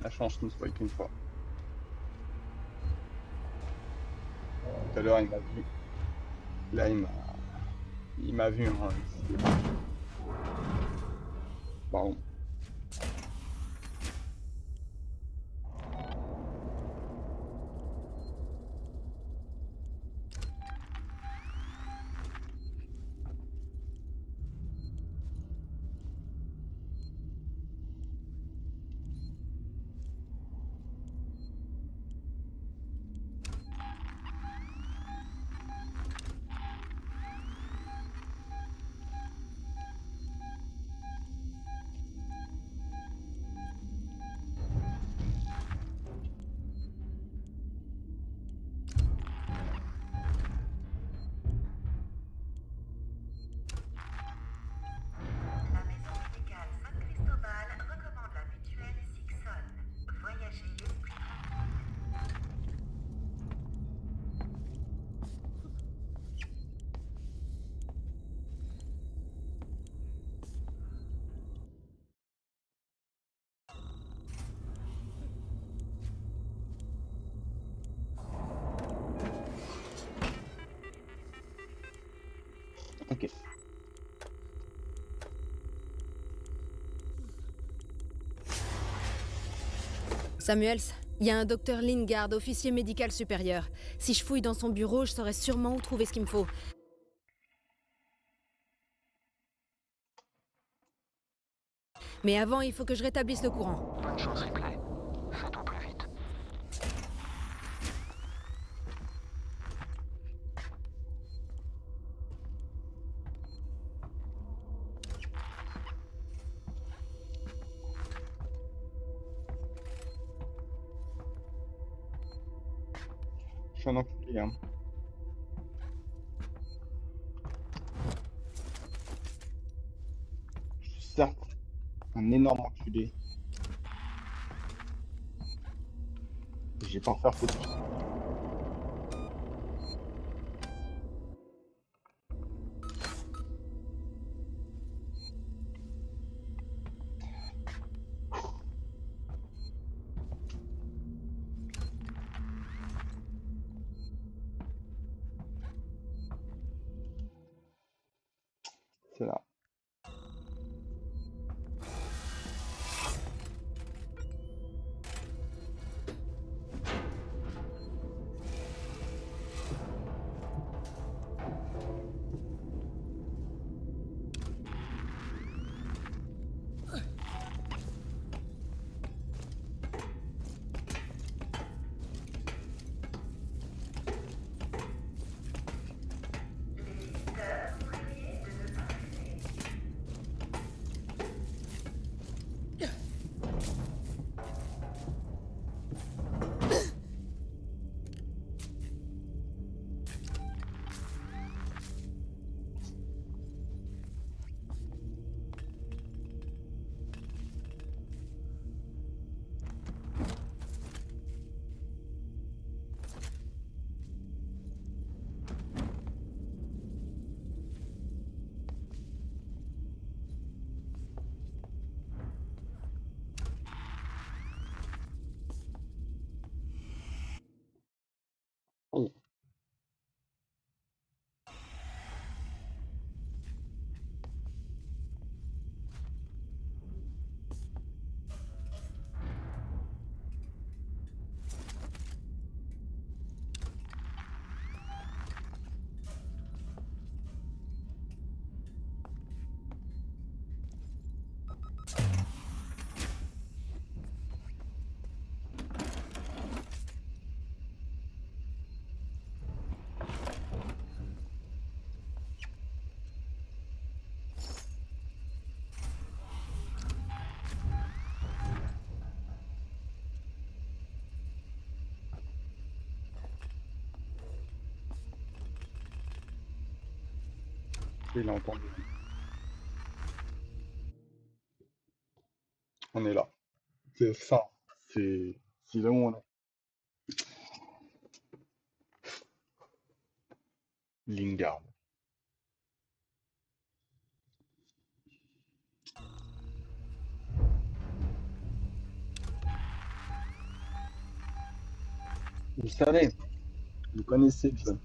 La chance ne soit qu'une fois. Tout à l'heure, il m'a vu. Là, il m'a vu. Hein. Pardon. La maison médicale San Cristobal recommande la mutuelle Sixon. Voyagez l'esprit tranquille. Ok. Samuels, il y a un docteur Lingard, officier médical supérieur. Si je fouille dans son bureau, je saurai sûrement où trouver ce qu'il me faut. Mais avant, il faut que je rétablisse le courant. Bonne chance, Ripley. Faites au plus vite. Je suis un enculé, hein. Je suis certes un énorme enculé. Et j'ai pas en faire foutre. C'est là. Oh. Il a entendu. On est là. C'est ça. C'est là où on est. Lingard. Vous savez, vous connaissez le jeu.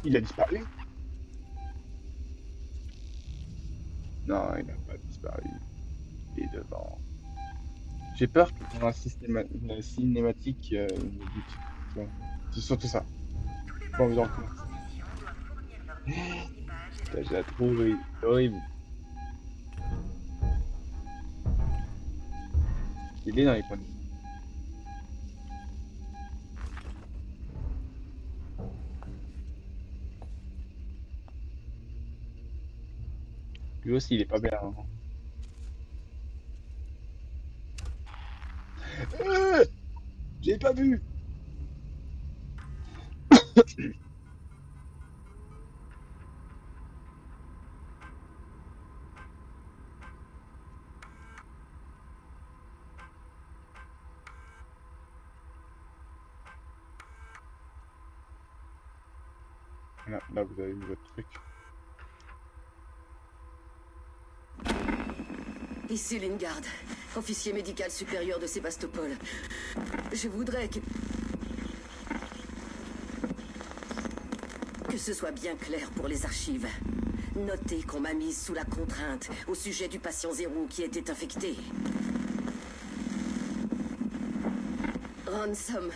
Il a disparu? Non, il n'a pas disparu. Il est devant. J'ai peur que pour une cinématique, il me bute. Tu vois. C'est surtout ça. J'ai pas envie d'en recommencer. Putain, j'ai la trouvé horrible. Il est dans les coins. Lui aussi, il est pas bien, hein. J'ai pas vu! Là, vous avez vu votre truc. Ici Lingard, officier médical supérieur de Sébastopol. Je voudrais que ce soit bien clair pour les archives. Notez qu'on m'a mise sous la contrainte au sujet du patient zéro qui était infecté. Ransom,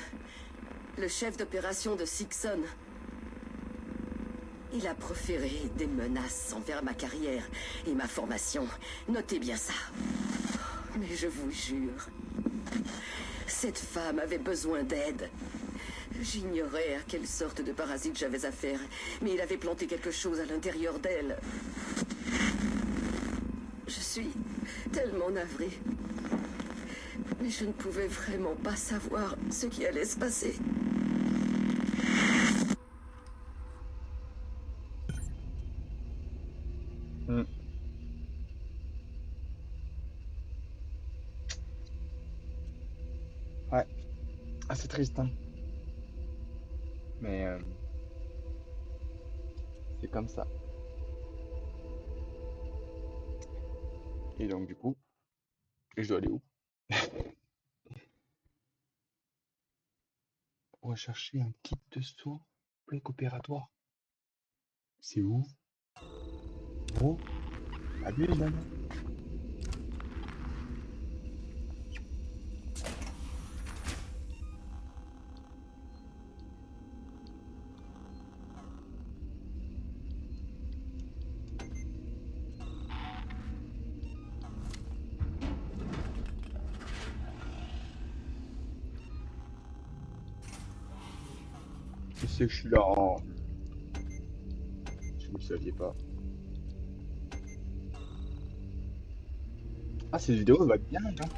le chef d'opération de Sixon, il a proféré des menaces envers ma carrière et ma formation. Notez bien ça. Mais je vous jure, cette femme avait besoin d'aide. J'ignorais à quelle sorte de parasite j'avais affaire, mais il avait planté quelque chose à l'intérieur d'elle. Je suis tellement navrée. Mais je ne pouvais vraiment pas savoir ce qui allait se passer. Hmm. Ouais. Ah, c'est triste, hein. Mais c'est comme ça. Et donc, du coup, je dois aller où? pour chercher un kit de soins bloc opératoire. C'est où? Oh, abuse, maman. Je sais que je suis là en... Si vous ne saviez pas. Ah, cette vidéo va bien, hein.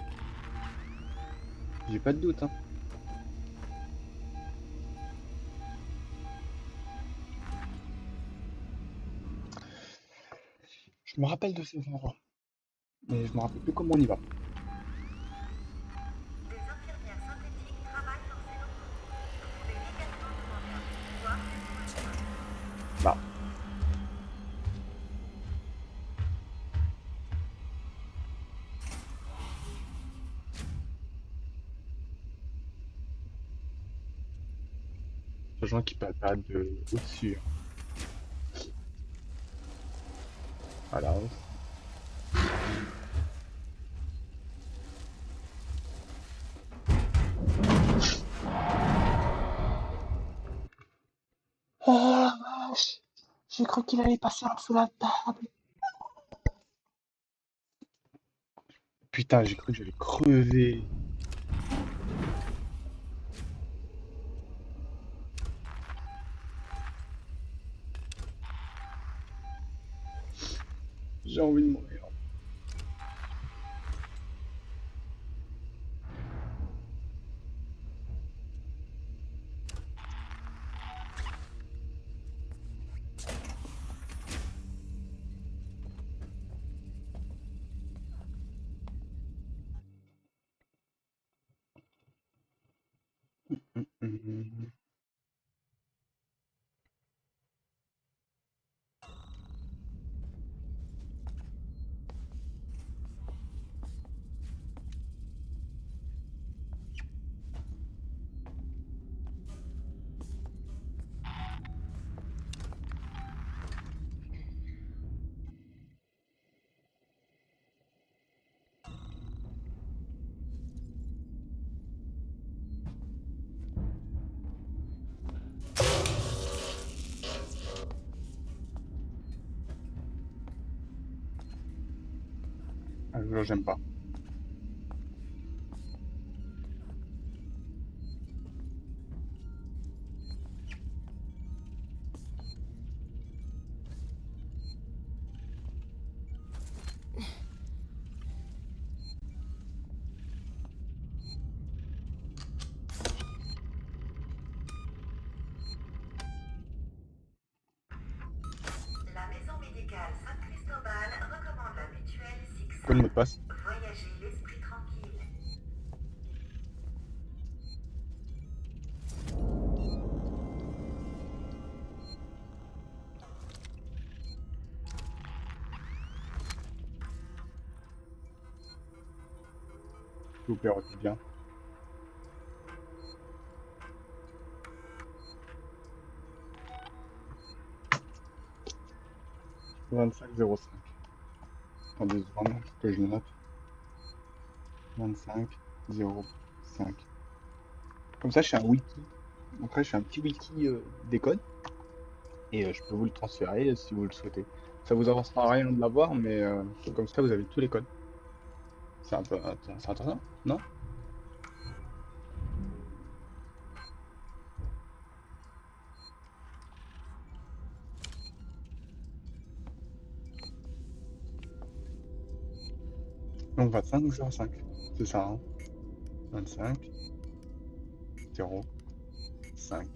J'ai pas de doute, hein. Je me rappelle de ces endroits, mais je me rappelle plus comment on y va. Des infirmières synthétiques travaillent dans ces locaux. Vous pouvez également demander un petit pouvoir sur le toit. Bah, sachant qu'il peut apparaître de au-dessus, hein. Voilà. Oh la vache! J'ai cru qu'il allait passer en dessous de la table. Putain, j'ai cru que j'allais crever. J'ai envie de mourir. Mhm. Ah, là, j'aime pas. La maison médicale Saint-Cristobal recommande la mutuelle Quoi le mot Six. de passe? Voyagez l'esprit tranquille. S'il vous plaît, retenez bien. « 25,05 ». Attendez vraiment que je le note. 25,05. Comme ça, je fais un wiki. Après, je fais un petit wiki des codes. Et je peux vous le transférer si vous le souhaitez. Ça vous avancera rien de l'avoir, mais comme ça, vous avez tous les codes. C'est un peu c'est intéressant, non? Donc 25,05. C'est ça, hein? 25,05.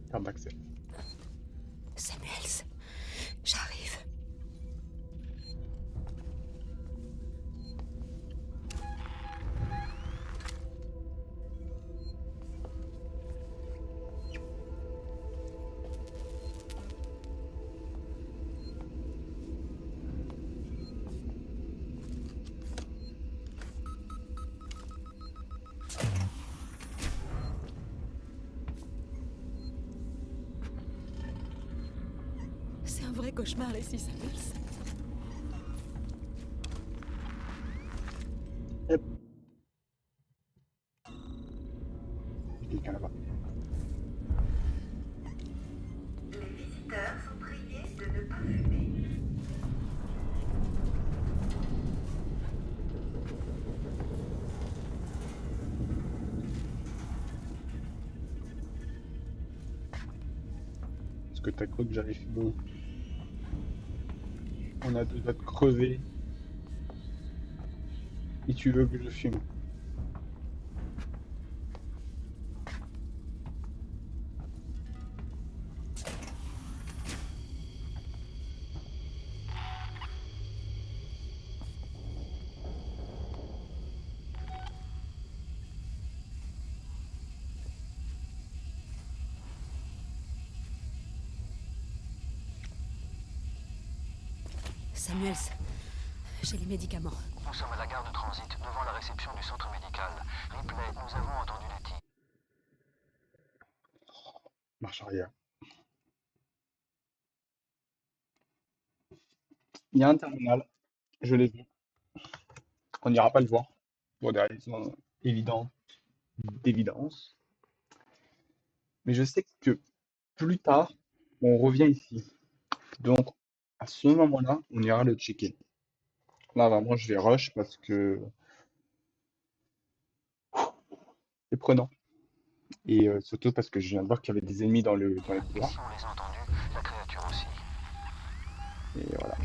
Carte d'accès. Samuels, j'arrive. cauchemar, les 6 Samuels. Hop. Il y a quelqu'un là-bas. Les visiteurs sont priés de ne pas fumer. Est-ce que t'as cru que j'avais fumé? On a deux doigts de crever. Et tu veux que je fume? Samuels, j'ai les médicaments. Nous sommes à la gare de transit, devant la réception du centre médical. Ripley, nous avons entendu les tirs. Marche arrière. Il y a un terminal, je l'ai vu. On n'ira pas le voir pour des raisons évidentes, d'évidence. Mais je sais que plus tard, on revient ici. Donc, à ce moment-là, on ira le checker. Là, vraiment, je vais rush parce que c'est prenant. Et surtout parce que je viens de voir qu'il y avait des ennemis dans les couloirs. Ici, on les a entendus, la créature aussi. Et voilà.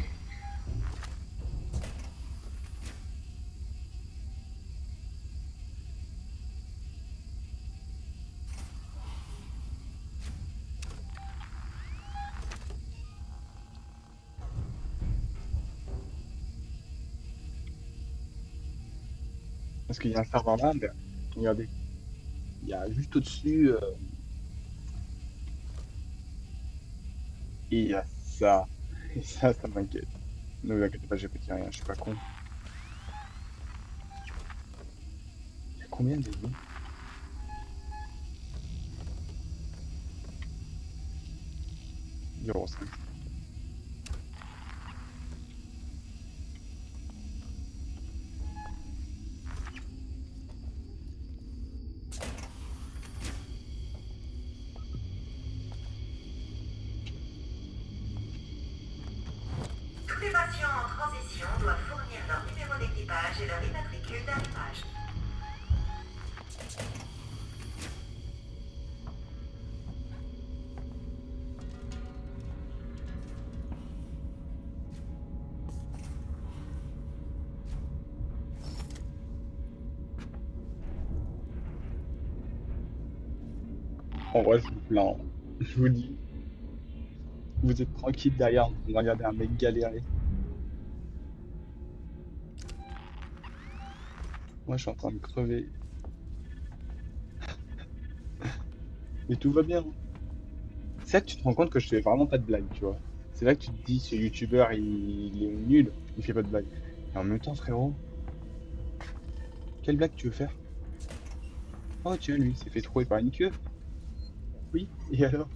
Parce qu'il y a un serveur là, mais regardez. Il y a juste au-dessus, et il y a ça. Et ça m'inquiète. Ne vous inquiétez pas, j'ai petit rien, je suis pas con. Il y a combien d'ennemis? 0,5. Tous les patients en transition doivent fournir leur numéro d'équipage et leur immatricule d'arrivage. En vrai, je vous plains. Je vous dis, vous êtes tranquille derrière, vous regardez un mec galérer. Moi, je suis en train de crever. Mais tout va bien, hein. C'est là que tu te rends compte que je fais vraiment pas de blague, tu vois. C'est là que tu te dis, ce youtubeur, il est nul, il fait pas de blague. Et en même temps, frérot, quelle blague tu veux faire? Oh, tiens, lui, il s'est fait trouver par une queue. Oui, et alors?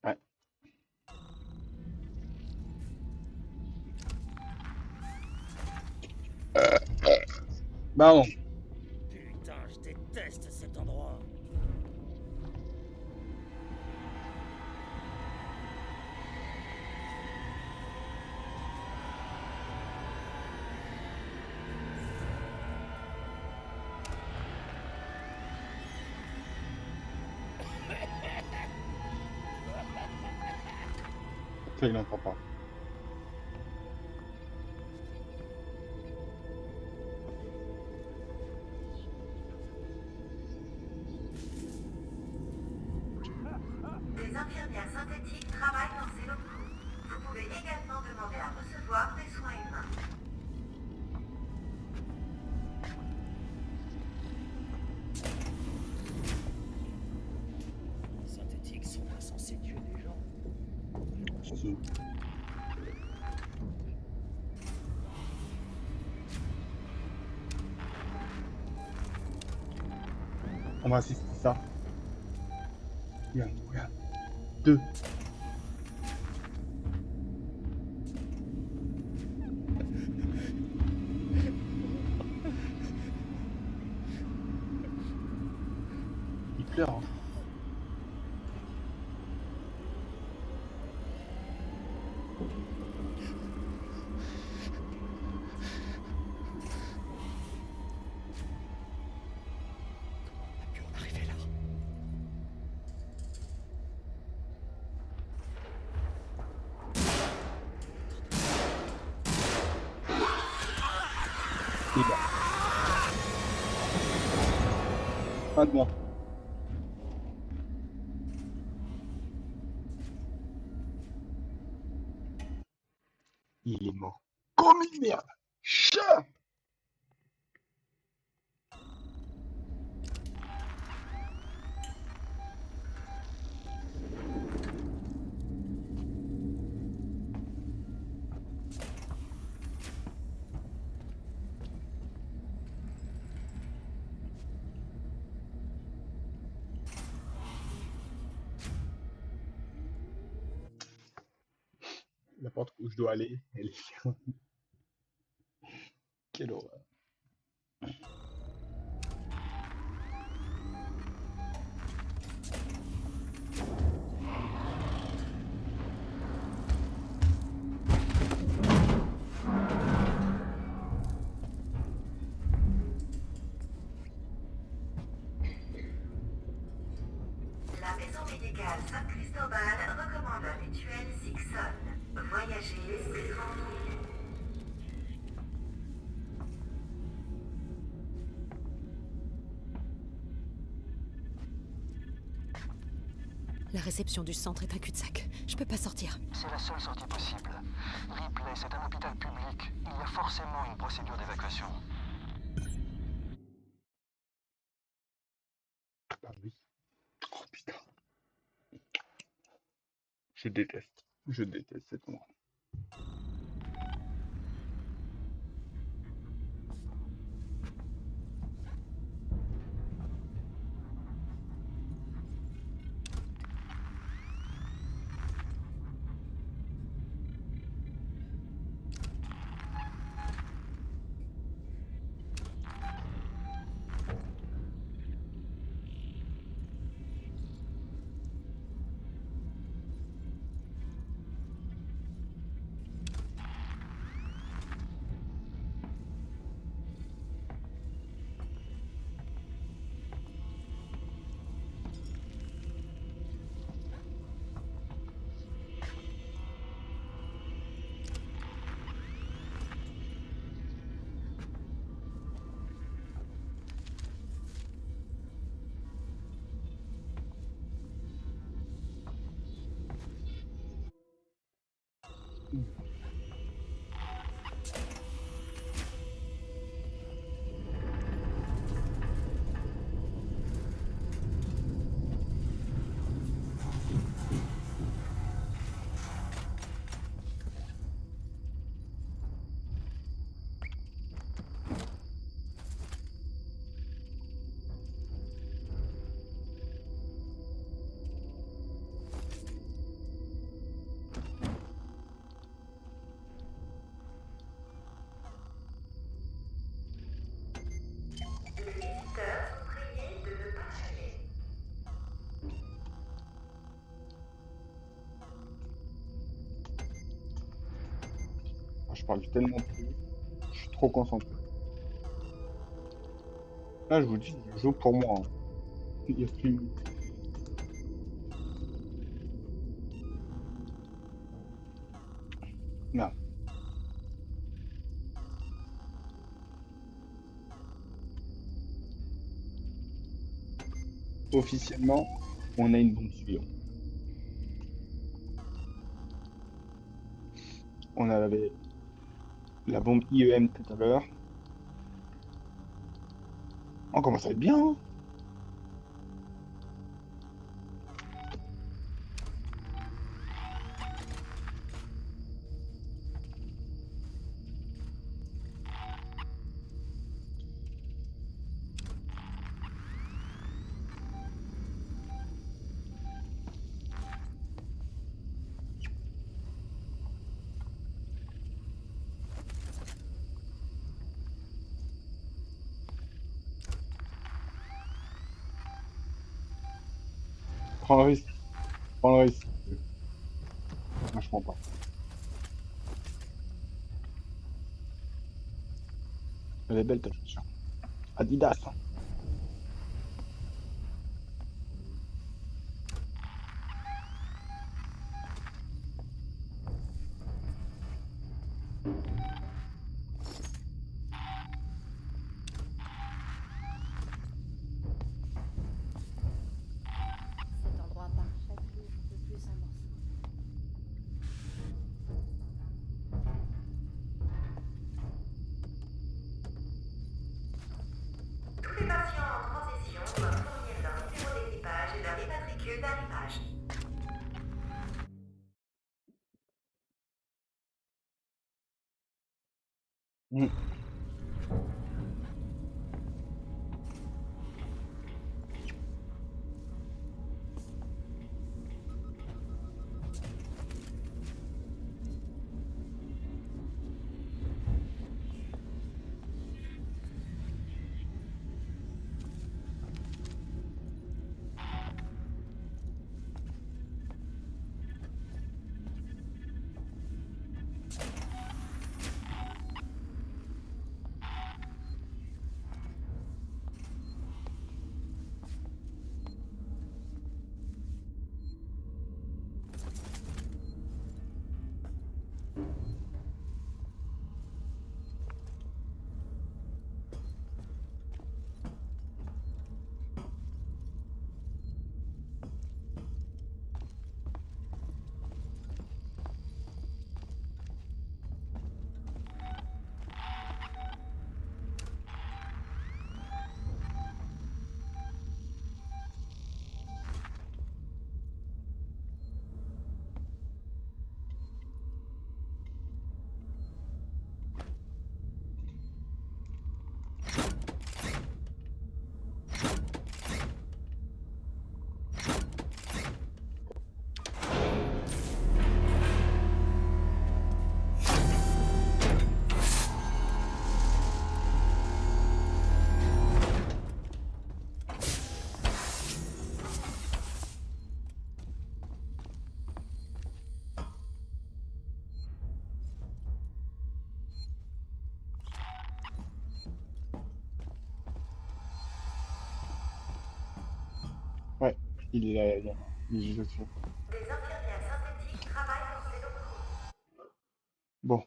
Ouais. Bah bon. Putain, je déteste cet endroit. Ça, il n'entend pas. Des infirmières synthétiques travaillent dans ces locaux. Vous pouvez également demander à recevoir des soins humains. va assister ça. Regarde, regarde. 2. Il pleure, hein. On a pu en arriver là. Il est là. Pas de moi. Il est mort. Comme une merde. Chat. La porte où je dois aller, elle est fermée. Quelle horreur. La maison médicale San Cristobal recommande un rituel Sixon. Voyager plus tranquille. La réception du centre est un cul-de-sac. Je peux pas sortir. C'est la seule sortie possible. Ripley, c'est un hôpital public. Il y a forcément une procédure d'évacuation. Bah oui. Oh putain. Je déteste. Je déteste cet endroit. Les visiteurs sont priés de ne pas fumer. Ah, je parle tellement plus. Je suis trop concentré. Là, je vous dis, je joue pour moi, hein. Il y a plus. Merde. Officiellement, on a une bombe suivante. On avait la bombe IEM tout à l'heure. On commence à être bien, hein. Prends le risque. Prends le risque. Moi, je prends pas. Elle est belle ta chaussure. Adidas. Hein. Cet endroit part chaque jour un peu plus en morceaux. Tous les patients en transition doivent fournir leur numéro d'équipage et leur immatricule d'arrivage. Mm. Ouais, il est là. Il est dessus. Des infirmières synthétiques travaillent dans ces locaux. Bon,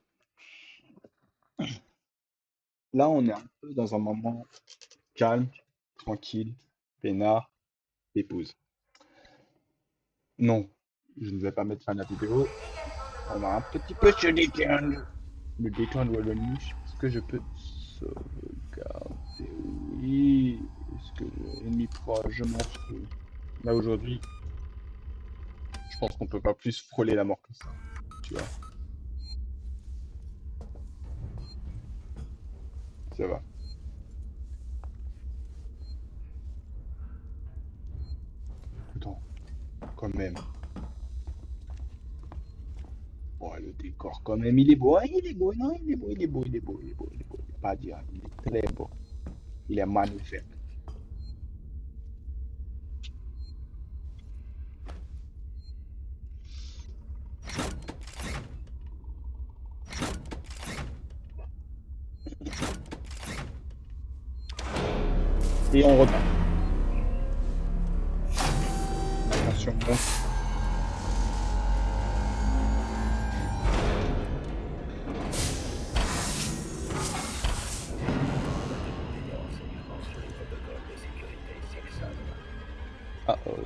là, on est un peu dans un moment calme, tranquille, peinard, épouse. Non, je ne vais pas mettre fin à la vidéo. On va un petit peu se détendre. Me détendre le niche. Est-ce que je peux sauvegarder? Oui. Est-ce que ennemi proche? Je m'en fous. Là, aujourd'hui, je pense qu'on peut pas plus frôler la mort que ça. Tu vois, ça va. Attends, quand même. Oh, le décor, quand même, il est beau. Hein, il est beau. Non, il est beau, il est beau, il est beau, il est beau, il est beau. Il n'y a pas à dire. Il est très beau. Il est magnifique. Et on repart. Attention, monte. Ah oh.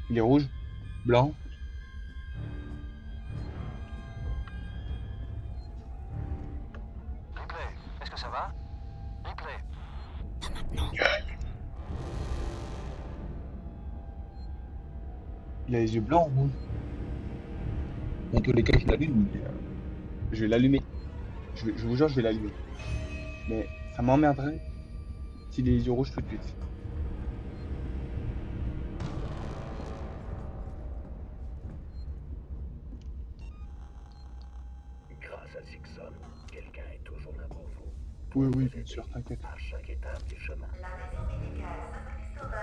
Il est rouge, blanc. Ripley, est-ce que ça va? Ripley, Il a les yeux blancs ou rouges. Dans tous les cas, je l'allume. Mais, je vais l'allumer. Je vous jure, je vais l'allumer. Mais ça m'emmerderait s'il a les yeux rouges tout de suite. Grâce à Sixon, quelqu'un est toujours là pour vous. Oui, oui, bien sûr, t'inquiète. à chaque étape du chemin. La maison médicale San Cristobal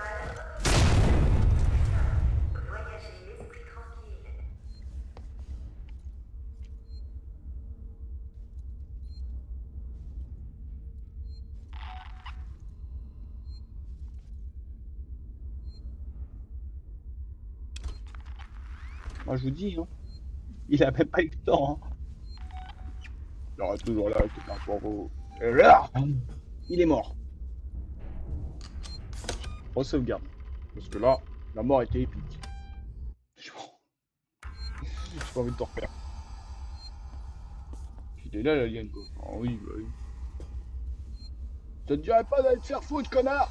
recommande voyager l'esprit tranquille. Moi, je vous dis, hein, il a même pas eu le temps. Hein. Il aura toujours là, c'est un pauvre. Et là, il est mort. Re-sauvegarde. Parce que là, la mort était épique. J'ai pas envie de te refaire. Il est là, l'alien, quoi. Ah oui, bah oui. Ça te dirait pas d'aller te faire foutre, connard!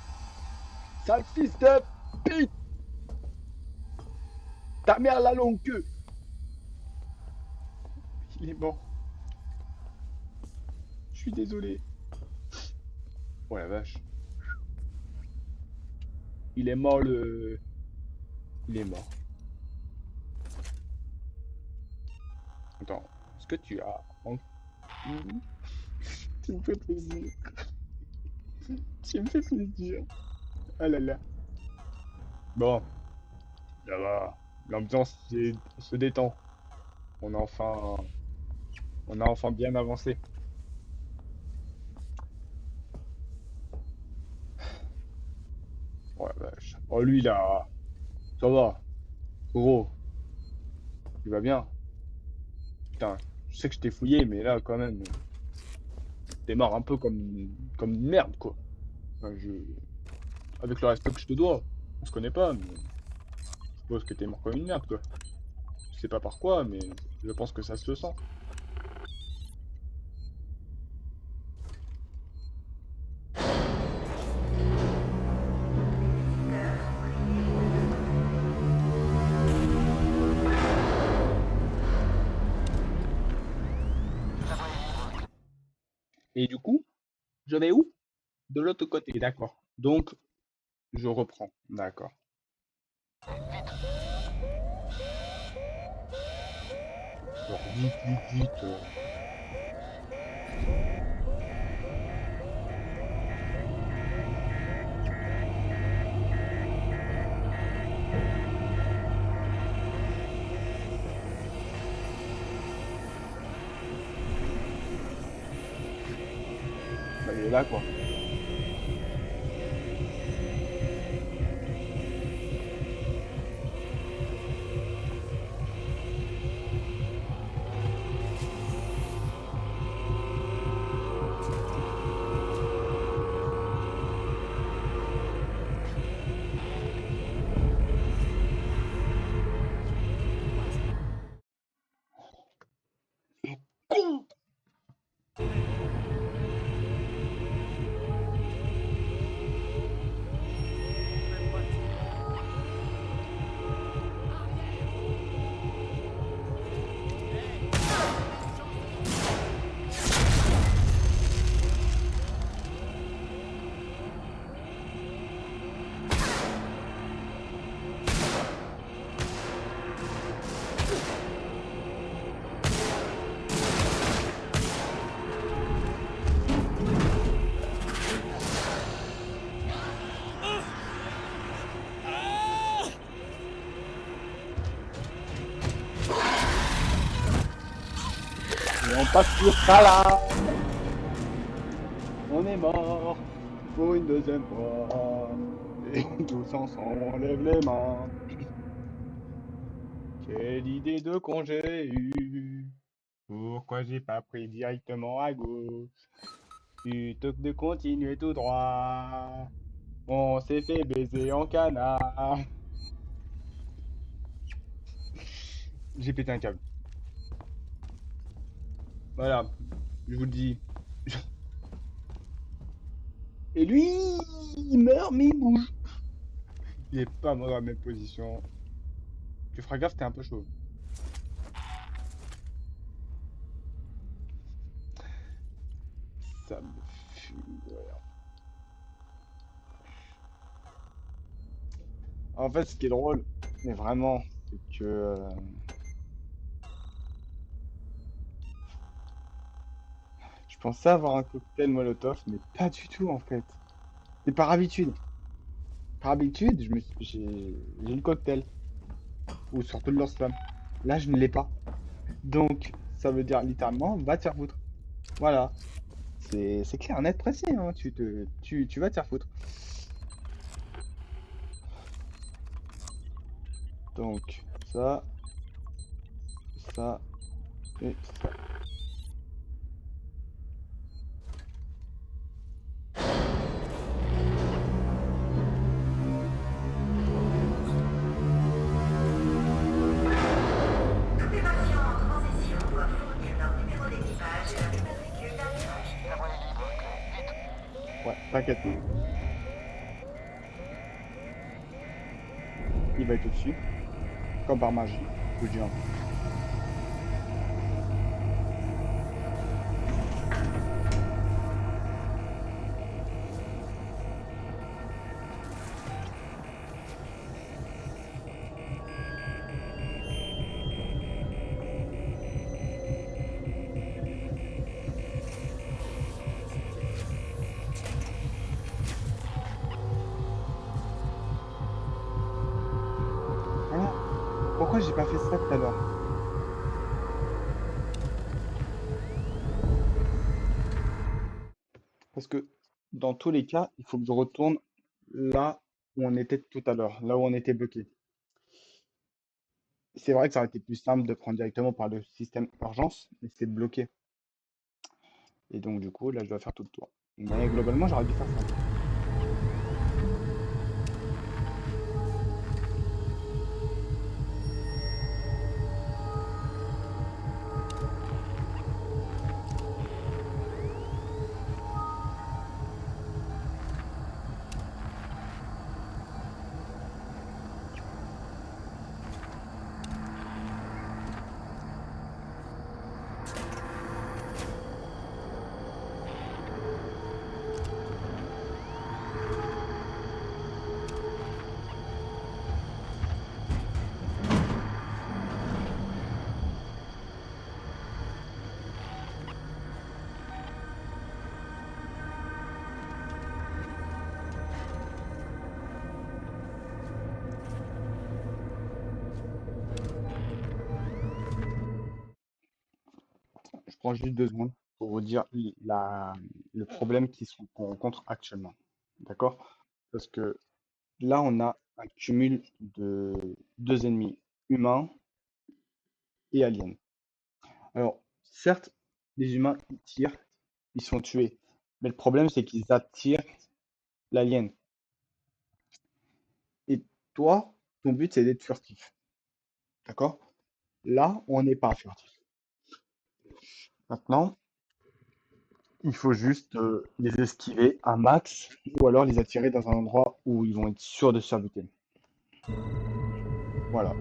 Sale fils de pute! Ta mère la longue queue! Il est mort. Je suis désolé. Oh la vache. Il est mort le... Il est mort. Attends, est-ce que tu as... Tu me fais plaisir. Tu me fais plaisir. Ah là là. Bon, ça va. L'ambiance se détend. On a enfin bien avancé. Oh la vache. Oh lui là, ça va. Gros, tu vas bien? Putain, je sais que je t'ai fouillé, mais là quand même, t'es mort un peu comme une merde quoi. Enfin, avec le respect que je te dois, on se connaît pas, mais je suppose que t'es mort comme une merde quoi. Je sais pas par quoi, mais je pense que ça se sent. Et du coup, je vais où? De l'autre côté, d'accord. Donc, je reprends. D'accord. Alors, vite, vite, vite. Bah, il est là, quoi. Con! Et on passe sur ça là. On est mort pour une deuxième fois. Et tous ensemble on lève les mains. Quelle idée de con j'ai eu. Pourquoi j'ai pas pris directement à gauche plutôt que de continuer tout droit. On s'est fait baiser en canard. J'ai pété un câble. Voilà, je vous le dis. Et lui, il meurt mais il bouge. Il est pas dans la même position. Tu feras gaffe, t'es un peu chaud. Ça me fume de rire. En fait, ce qui est drôle, mais vraiment, c'est que pensais avoir un cocktail Molotov, mais pas du tout en fait. C'est par habitude. Par habitude, j'ai le cocktail. Ou surtout le lance-flamme. Là, je ne l'ai pas. Donc, ça veut dire littéralement, va te faire foutre. Voilà. C'est clair, net, précis, hein. Tu vas te faire foutre. Donc, ça et ça. Toutes les patients en transition doivent fournir leur numéro d'équipage et leur immatricule d'atterrage. La voie est libre, Clay. Vite. Ouais, t'inquiète. Il va être au-dessus. Comme par magie. Je vous dis, hein. Voilà. Pourquoi j'ai pas fait ça tout à l'heure? Parce que dans tous les cas, il faut que je retourne là où on était tout à l'heure, là où on était bloqué. C'est vrai que ça aurait été plus simple de prendre directement par le système urgence, mais c'est bloqué. Et donc du coup, là, je dois faire tout le tour. Mais globalement, j'aurais dû faire ça. Je prends juste 2 secondes pour vous dire le problème qu'on rencontre actuellement. D'accord? Parce que là, on a un cumul de 2 ennemis, humains et aliens. Alors, certes, les humains, ils tirent, ils sont tués. Mais le problème, c'est qu'ils attirent l'alien. Et toi, ton but, c'est d'être furtif. D'accord? Là, on n'est pas furtif. Maintenant, il faut juste les esquiver un max ou alors les attirer dans un endroit où ils vont être sûrs de se faire buter. Voilà.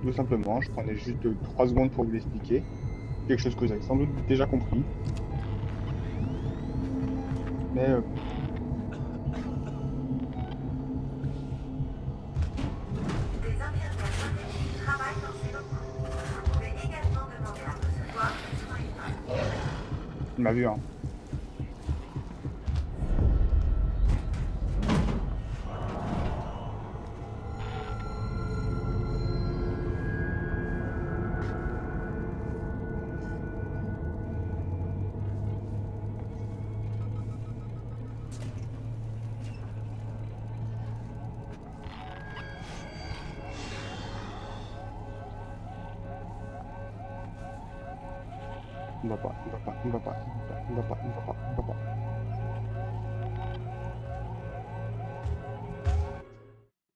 Tout simplement, je prenais juste 3 secondes pour vous l'expliquer. Quelque chose que vous avez sans doute déjà compris. Mais Des infirmières protégées travaillent dans ces locaux. Vous pouvez également demander à recevoir des soins humains. il m'a vu, hein. Il va pas, il va pas, il va pas, il va pas, il va pas, il va pas, il va pas.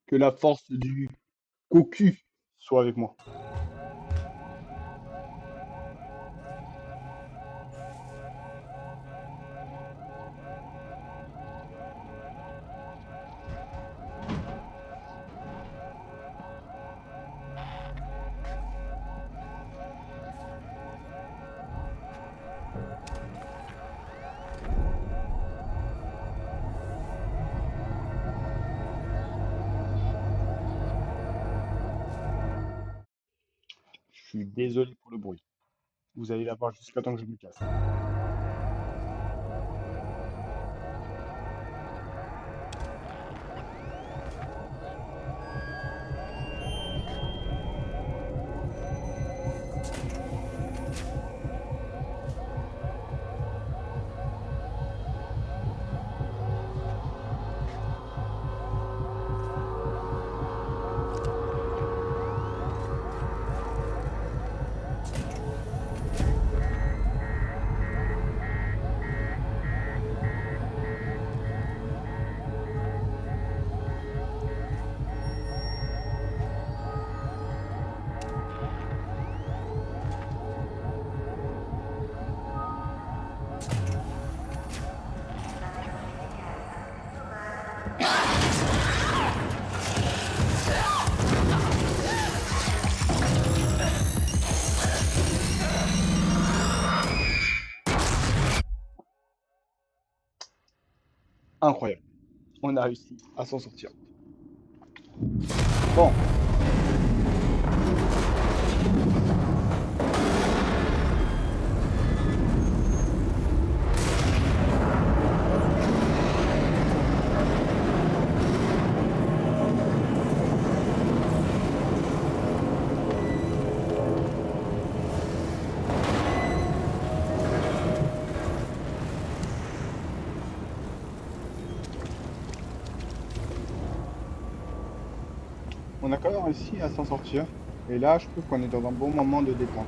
Que la force du cocu soit avec moi. Je suis désolé pour le bruit. Vous allez l'avoir jusqu'à temps que je me casse. Incroyable. On a réussi à s'en sortir. Bon. On a quand même réussi à s'en sortir. Et là, je trouve qu'on est dans un bon moment de détente.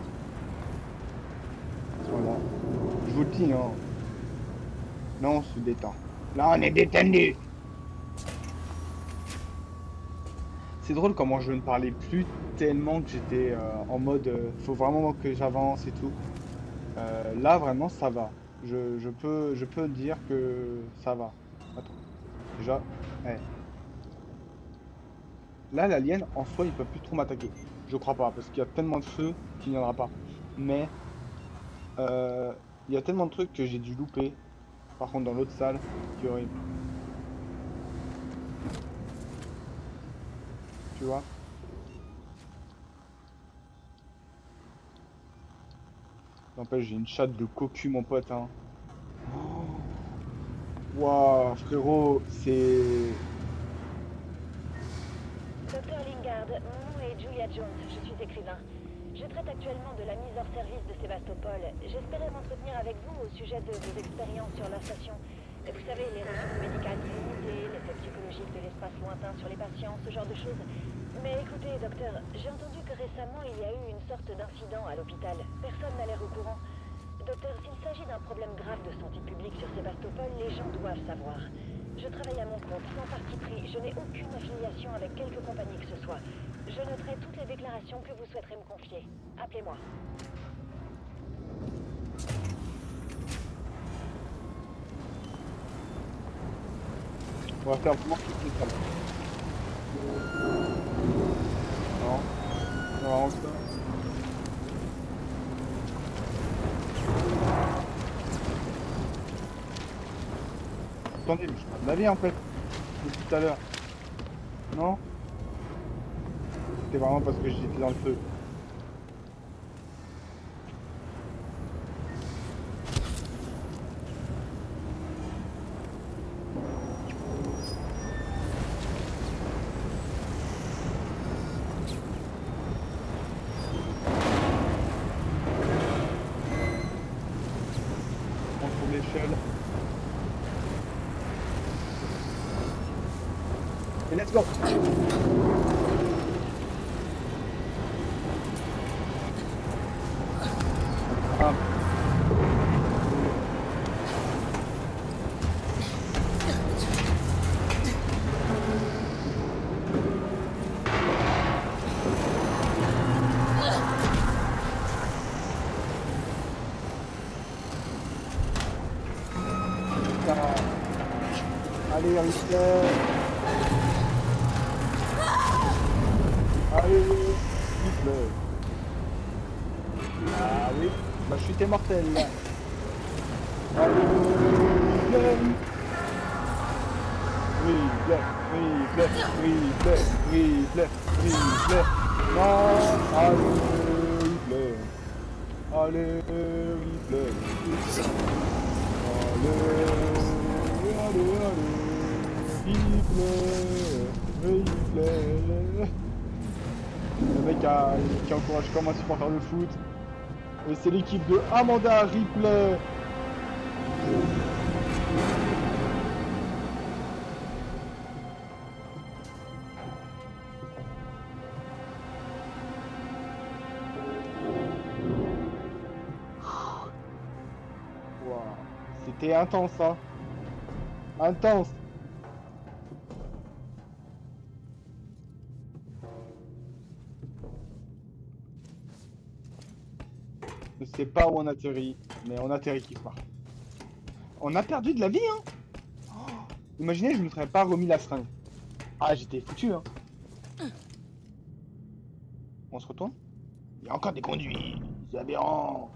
Voilà. Je vous le dis, hein. Là, on se détend. Là, on est détendu. C'est drôle comment je ne parlais plus tellement que j'étais en mode faut vraiment que j'avance et tout. Là, vraiment, ça va. Je peux dire que ça va. Attends. Déjà, eh. Là, l'alien, en soi, il peut plus trop m'attaquer. Je crois pas, parce qu'il y a tellement de feu qu'il n'y en aura pas. Mais, il y a tellement de trucs que j'ai dû louper. Par contre, dans l'autre salle, qui est horrible. Tu vois? N'empêche, j'ai une chatte de cocu, mon pote, hein. Waouh, frérot, c'est... Docteur Lingard, mon nom est Julia Jones, je suis écrivain. Je traite actuellement de la mise hors service de Sébastopol. J'espérais m'entretenir avec vous au sujet de vos expériences sur la station. Vous savez, les ressources médicales limitées, l'effet psychologique de l'espace lointain sur les patients, ce genre de choses. Mais écoutez, docteur, j'ai entendu que récemment il y a eu une sorte d'incident à l'hôpital. Personne n'a l'air au courant. Docteur, s'il s'agit d'un problème grave de santé publique sur Sébastopol, les gens doivent savoir. Je travaille à mon compte, sans parti pris. Je n'ai aucune affiliation avec quelque compagnie que ce soit. Je noterai toutes les déclarations que vous souhaiterez me confier. Appelez-moi. On va faire vraiment toutes les salles. Non. Non, ça. Attendez, mais je parle de la vie en fait. Depuis tout à l'heure. Non? C'était vraiment parce que j'étais dans le feu. On trouve l'échelle. Et let's go! Ah. Putain. Allez, Richter. Allez, Hitler. Ah oui, ma chute est mortelle. Allez, Hitler. Hitler, Hitler, Hitler, Hitler, Hitler. Non, allez, Hitler. Allez, Hitler. Allez, Hitler, Hitler. Le mec qui encourage comme un supporter de foot. Et c'est l'équipe de Amanda Ripley. Wow. C'était intense, hein. Intense. Je sais pas où on atterrit, mais on atterrit quelque part. On a perdu de la vie, hein. Oh, imaginez, je me serais pas remis la fringue. Ah, j'étais foutu, hein. On se retourne. Il y a encore des conduits. C'est aberrant.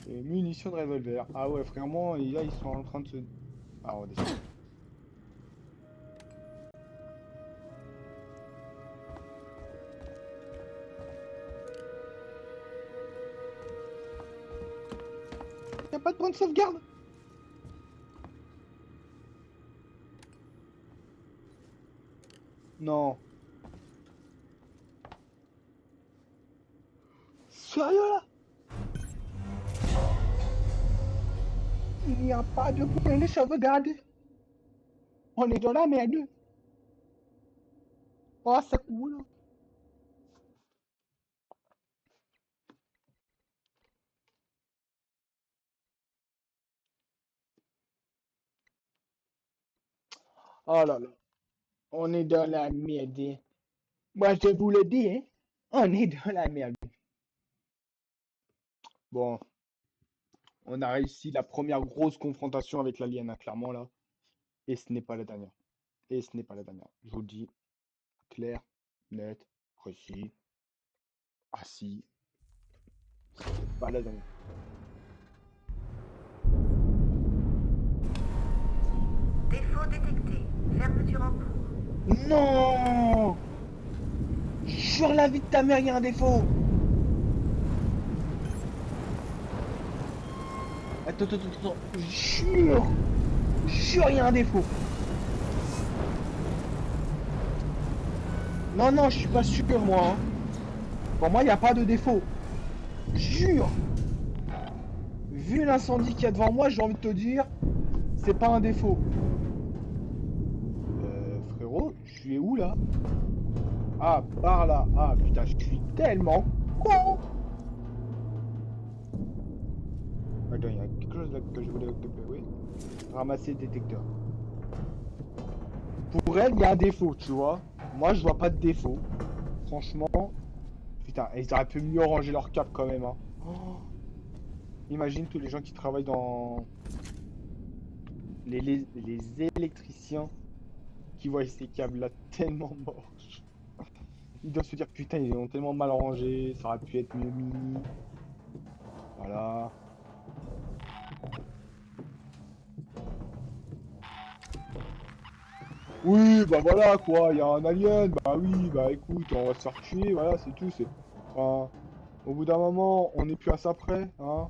Et munitions de revolver. Ah ouais, frère, moi, et là, ils sont en train de se Ah, on descend. Y a pas de point de sauvegarde? Non. Sérieux là? Il n'y a pas de point de sauvegarde. On est dans la merde. Oh, c'est cool. Oh là là. On est dans la merde. Moi, je vous le dis, hein. On est dans la merde. Bon, on a réussi la première grosse confrontation avec l'alien, hein, clairement là. Et ce n'est pas la dernière. Et ce n'est pas la dernière. Je vous le dis, clair, net, précis, assis. C'est pas la dernière. Défaut détecté. Fermeture en cours. Non! Sur la vie de ta mère, il y a un défaut! Attends. Jure! Jure, il y a un défaut! Non, je suis pas sûr, moi. Hein. Pour moi, il n'y a pas de défaut. Jure! Vu l'incendie qu'il y a devant moi, j'ai envie de te dire, c'est pas un défaut. Frérot, je suis où là? Ah, par là. Ah, putain, je suis tellement con! Attends, il y a quelque chose là que je voulais oui. Ramasser le détecteur. Pour elle, il y a un défaut, tu vois. Moi, je vois pas de défaut. Franchement, putain, ils auraient pu mieux ranger leur cap quand même. Hein. Oh. Imagine tous les gens qui travaillent dans les électriciens qui voient ces câbles là tellement moches. Ils doivent se dire putain, ils ont tellement mal rangé, ça aurait pu être mieux mis. Voilà. Oui, bah voilà quoi, il y a un alien, bah oui, bah écoute, on va se faire tuer, voilà, c'est tout, c'est... Enfin, au bout d'un moment, on n'est plus à ça près, hein.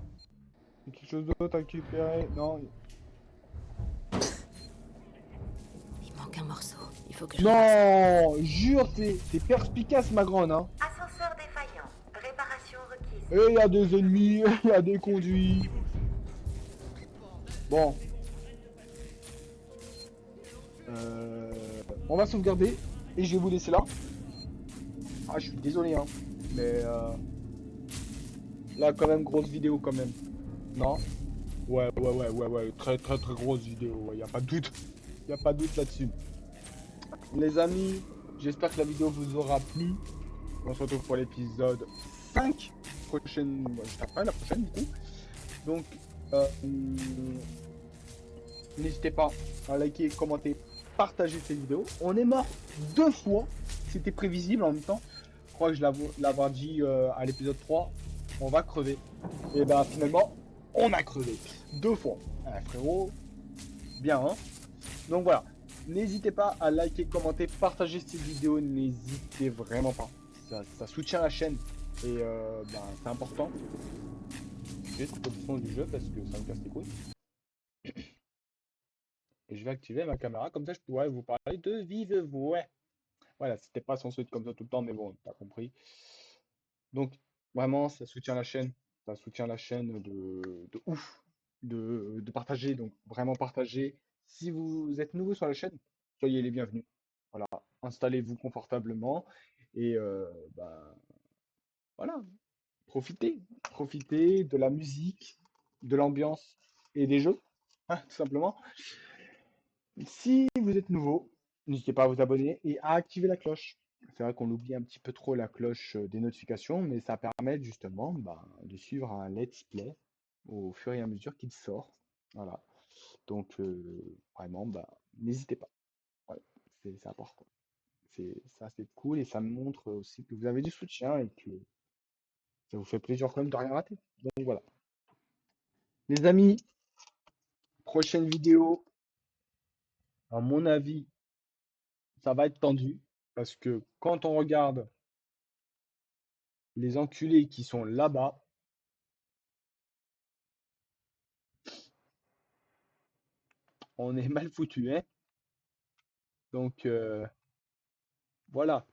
Il y a quelque chose d'autre à récupérer, non. Il manque un morceau. Il faut que je... Non, jure, t'es perspicace ma grande, hein. Ascenseur défaillant. Réparation requise. Et il y a des ennemis, il y a des conduits. Bon. On va sauvegarder et je vais vous laisser là. Ah, je suis désolé, hein. Mais là, quand même, grosse vidéo quand même. Non? Ouais. Très grosse vidéo. Ouais, y a pas de doute. Y a pas de doute là-dessus. Les amis, j'espère que la vidéo vous aura plu. On se retrouve pour l'épisode 5. Prochaine. Après la prochaine, du coup. Donc, n'hésitez pas à liker, commenter, partager cette vidéo. On est mort 2 fois. C'était prévisible en même temps. Je crois que je l'avoir dit à l'épisode 3. On va crever. Et ben finalement, on a crevé. 2 fois. Ah, frérot, bien hein. Donc voilà. N'hésitez pas à liker, commenter, partager cette vidéo. N'hésitez vraiment pas. Ça soutient la chaîne. Et ben, c'est important. J'ai trop le son du jeu parce que ça me casse les couilles. Et je vais activer ma caméra, comme ça je pourrais vous parler de vive voix. Voilà, c'était pas censé être comme ça tout le temps, mais bon, t'as compris. Donc, vraiment, ça soutient la chaîne. Ça soutient la chaîne de ouf. De partager, donc vraiment partager. Si vous êtes nouveau sur la chaîne, soyez les bienvenus. Voilà, installez-vous confortablement. Et bah, voilà, profitez de la musique, de l'ambiance et des jeux, hein, tout simplement. Si vous êtes nouveau, n'hésitez pas à vous abonner et à activer la cloche. C'est vrai qu'on oublie un petit peu trop la cloche des notifications, mais ça permet justement bah, de suivre un let's play au fur et à mesure qu'il sort. Voilà. Donc vraiment, bah, n'hésitez pas. Ouais, c'est important. C'est cool et ça me montre aussi que vous avez du soutien et que ça vous fait plaisir quand même de rien rater. Donc voilà. Les amis, prochaine vidéo. À mon avis, ça va être tendu. Parce que quand on regarde les enculés qui sont là-bas, on est mal foutu, hein. Donc voilà.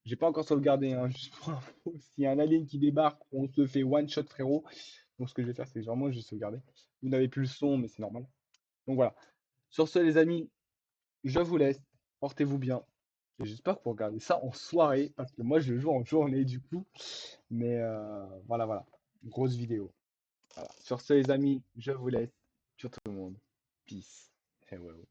J'ai pas encore sauvegardé, hein, juste pour info. S'il y a un alien qui débarque, on se fait one shot, frérot. Donc ce que je vais faire, c'est vraiment, je vais sauvegarder. Vous n'avez plus le son, mais c'est normal. Donc voilà. Sur ce, les amis, je vous laisse. Portez-vous bien. Et j'espère que vous regardez ça en soirée, parce que moi, je le joue en journée, du coup. Mais voilà, voilà. Grosse vidéo. Voilà. Sur ce, les amis, je vous laisse. Sur tout le monde. Peace. Farewell.